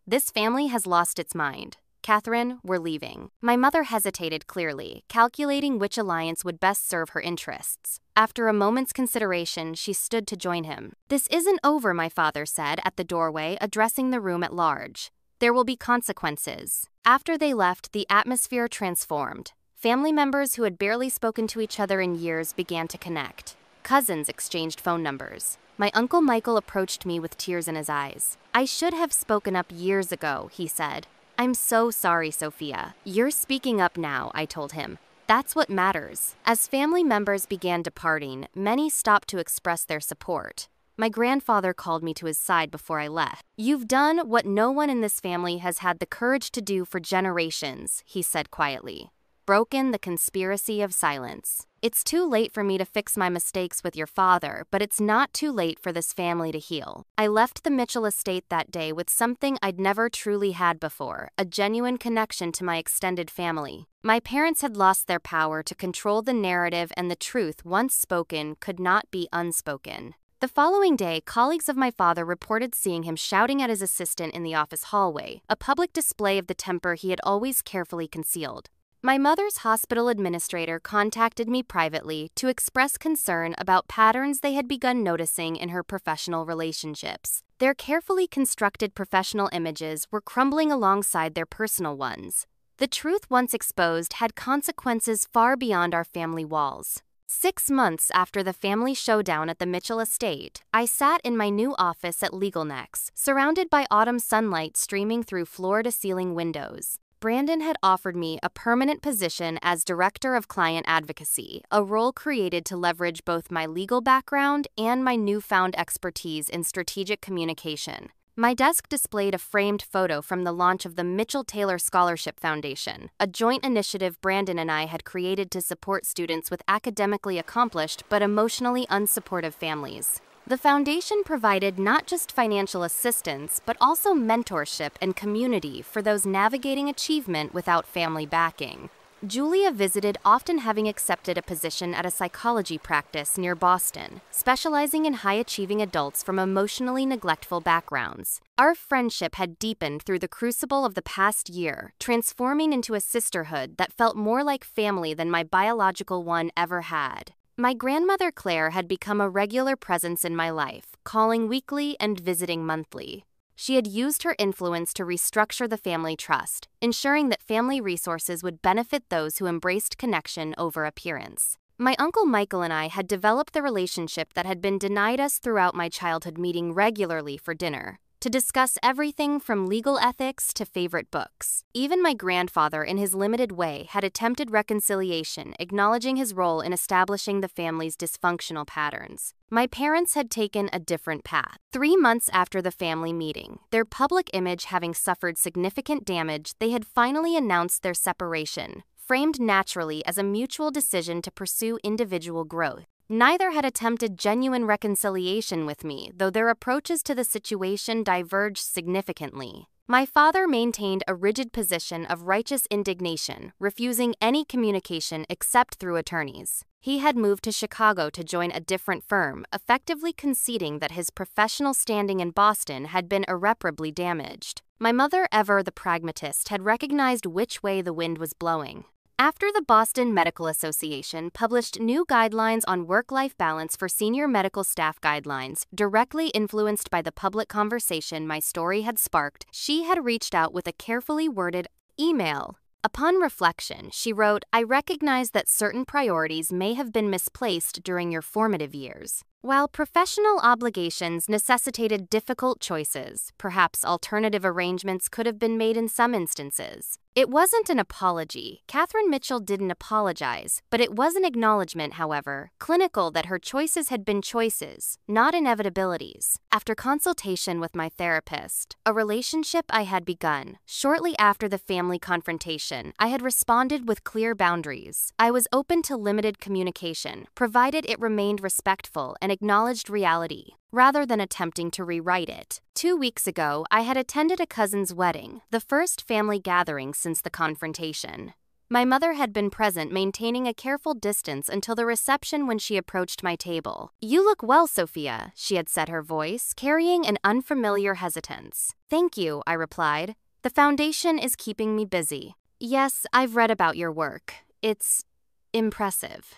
This family has lost its mind. Catherine, we're leaving. My mother hesitated, clearly, calculating which alliance would best serve her interests. After a moment's consideration, she stood to join him. This isn't over, my father said at the doorway, addressing the room at large. There will be consequences. After they left, the atmosphere transformed. Family members who had barely spoken to each other in years began to connect. Cousins exchanged phone numbers. My Uncle Michael approached me with tears in his eyes. I should have spoken up years ago, he said. I'm so sorry, Sophia. You're speaking up now, I told him. That's what matters. As family members began departing, many stopped to express their support. My grandfather called me to his side before I left. "You've done what no one in this family has had the courage to do for generations," he said quietly. "Broken the conspiracy of silence. It's too late for me to fix my mistakes with your father, but it's not too late for this family to heal." I left the Mitchell estate that day with something I'd never truly had before, a genuine connection to my extended family. My parents had lost their power to control the narrative, and the truth, once spoken, could not be unspoken. The following day, colleagues of my father reported seeing him shouting at his assistant in the office hallway, a public display of the temper he had always carefully concealed. My mother's hospital administrator contacted me privately to express concern about patterns they had begun noticing in her professional relationships. Their carefully constructed professional images were crumbling alongside their personal ones. The truth, once exposed, had consequences far beyond our family walls. 6 months after the family showdown at the Mitchell estate, I sat in my new office at LegalNex, surrounded by autumn sunlight streaming through floor-to-ceiling windows. Brandon had offered me a permanent position as Director of Client Advocacy, a role created to leverage both my legal background and my newfound expertise in strategic communication. My desk displayed a framed photo from the launch of the Mitchell-Taylor Scholarship Foundation, a joint initiative Brandon and I had created to support students with academically accomplished but emotionally unsupportive families. The foundation provided not just financial assistance, but also mentorship and community for those navigating achievement without family backing. Julia visited, often having accepted a position at a psychology practice near Boston, specializing in high-achieving adults from emotionally neglectful backgrounds. Our friendship had deepened through the crucible of the past year, transforming into a sisterhood that felt more like family than my biological one ever had. My grandmother Claire had become a regular presence in my life, calling weekly and visiting monthly. She had used her influence to restructure the family trust, ensuring that family resources would benefit those who embraced connection over appearance. My Uncle Michael and I had developed the relationship that had been denied us throughout my childhood, meeting regularly for dinner, to discuss everything from legal ethics to favorite books. Even my grandfather, in his limited way, had attempted reconciliation, acknowledging his role in establishing the family's dysfunctional patterns. My parents had taken a different path. 3 months after the family meeting, their public image having suffered significant damage, they had finally announced their separation, framed naturally as a mutual decision to pursue individual growth. Neither had attempted genuine reconciliation with me, though their approaches to the situation diverged significantly. My father maintained a rigid position of righteous indignation, refusing any communication except through attorneys. He had moved to Chicago to join a different firm, effectively conceding that his professional standing in Boston had been irreparably damaged. My mother, ever the pragmatist, had recognized which way the wind was blowing. After the Boston Medical Association published new guidelines on work-life balance for senior medical staff, guidelines directly influenced by the public conversation my story had sparked, she had reached out with a carefully worded email. Upon reflection, she wrote, "I recognize that certain priorities may have been misplaced during your formative years. While professional obligations necessitated difficult choices, perhaps alternative arrangements could have been made in some instances." It wasn't an apology. Catherine Mitchell didn't apologize, but it was an acknowledgement, however, clinical, that her choices had been choices, not inevitabilities. After consultation with my therapist, a relationship I had begun, shortly after the family confrontation, I had responded with clear boundaries. I was open to limited communication, provided it remained respectful and acknowledged reality, rather than attempting to rewrite it. 2 weeks ago, I had attended a cousin's wedding, the first family gathering since the confrontation. My mother had been present, maintaining a careful distance until the reception when she approached my table. "You look well, Sophia," she had said, her voice carrying an unfamiliar hesitance. "Thank you," I replied. "The foundation is keeping me busy." "Yes, I've read about your work. It's impressive."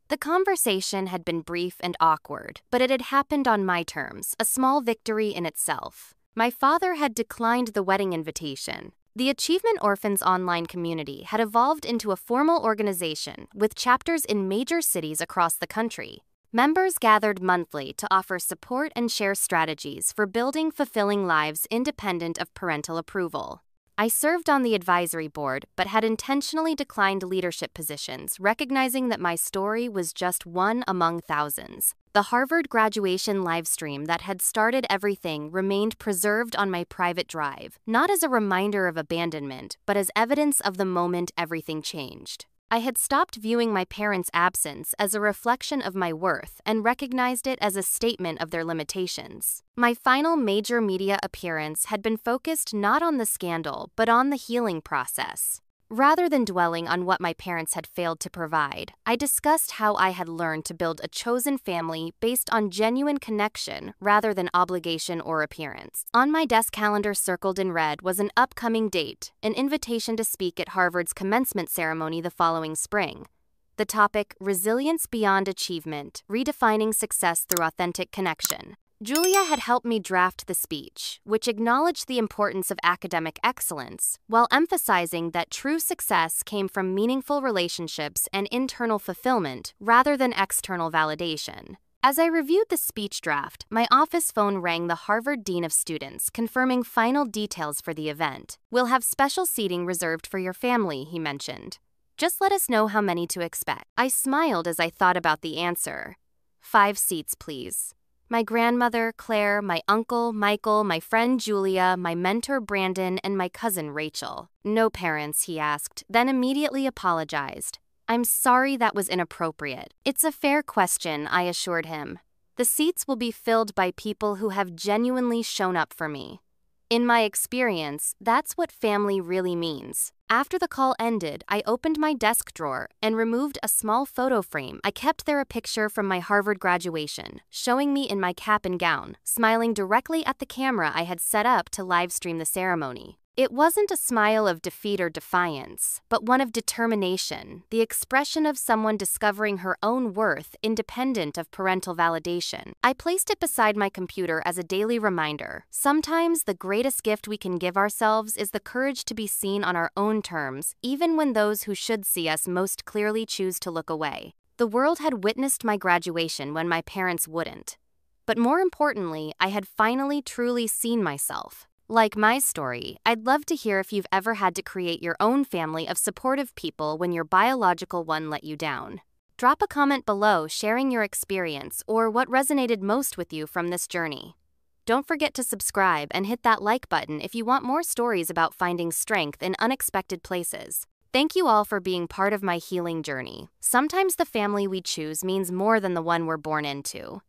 The conversation had been brief and awkward, but it had happened on my terms, a small victory in itself. My father had declined the wedding invitation. The Achievement Orphans online community had evolved into a formal organization with chapters in major cities across the country. Members gathered monthly to offer support and share strategies for building fulfilling lives independent of parental approval. I served on the advisory board, but had intentionally declined leadership positions, recognizing that my story was just one among thousands. The Harvard graduation livestream that had started everything remained preserved on my private drive, not as a reminder of abandonment, but as evidence of the moment everything changed. I had stopped viewing my parents' absence as a reflection of my worth and recognized it as a statement of their limitations. My final major media appearance had been focused not on the scandal, but on the healing process. Rather than dwelling on what my parents had failed to provide, I discussed how I had learned to build a chosen family based on genuine connection rather than obligation or appearance. On my desk calendar circled in red was an upcoming date, an invitation to speak at Harvard's commencement ceremony the following spring. The topic, Resilience Beyond Achievement, Redefining Success Through Authentic Connection. Julia had helped me draft the speech, which acknowledged the importance of academic excellence, while emphasizing that true success came from meaningful relationships and internal fulfillment rather than external validation. As I reviewed the speech draft, my office phone rang the Harvard Dean of Students, confirming final details for the event. "We'll have special seating reserved for your family," he mentioned. "Just let us know how many to expect." I smiled as I thought about the answer. 5 seats, please. My grandmother, Claire, my uncle, Michael, my friend Julia, my mentor Brandon, and my cousin Rachel. "No parents," he asked, then immediately apologized. "I'm sorry that was inappropriate." "It's a fair question," I assured him. "The seats will be filled by people who have genuinely shown up for me." In my experience, that's what family really means. After the call ended, I opened my desk drawer and removed a small photo frame. I kept there a picture from my Harvard graduation, showing me in my cap and gown, smiling directly at the camera I had set up to livestream the ceremony. It wasn't a smile of defeat or defiance, but one of determination, the expression of someone discovering her own worth independent of parental validation. I placed it beside my computer as a daily reminder. Sometimes the greatest gift we can give ourselves is the courage to be seen on our own terms, even when those who should see us most clearly choose to look away. The world had witnessed my graduation when my parents wouldn't. But more importantly, I had finally truly seen myself. Like my story, I'd love to hear if you've ever had to create your own family of supportive people when your biological one let you down. Drop a comment below sharing your experience or what resonated most with you from this journey. Don't forget to subscribe and hit that like button if you want more stories about finding strength in unexpected places. Thank you all for being part of my healing journey. Sometimes the family we choose means more than the one we're born into.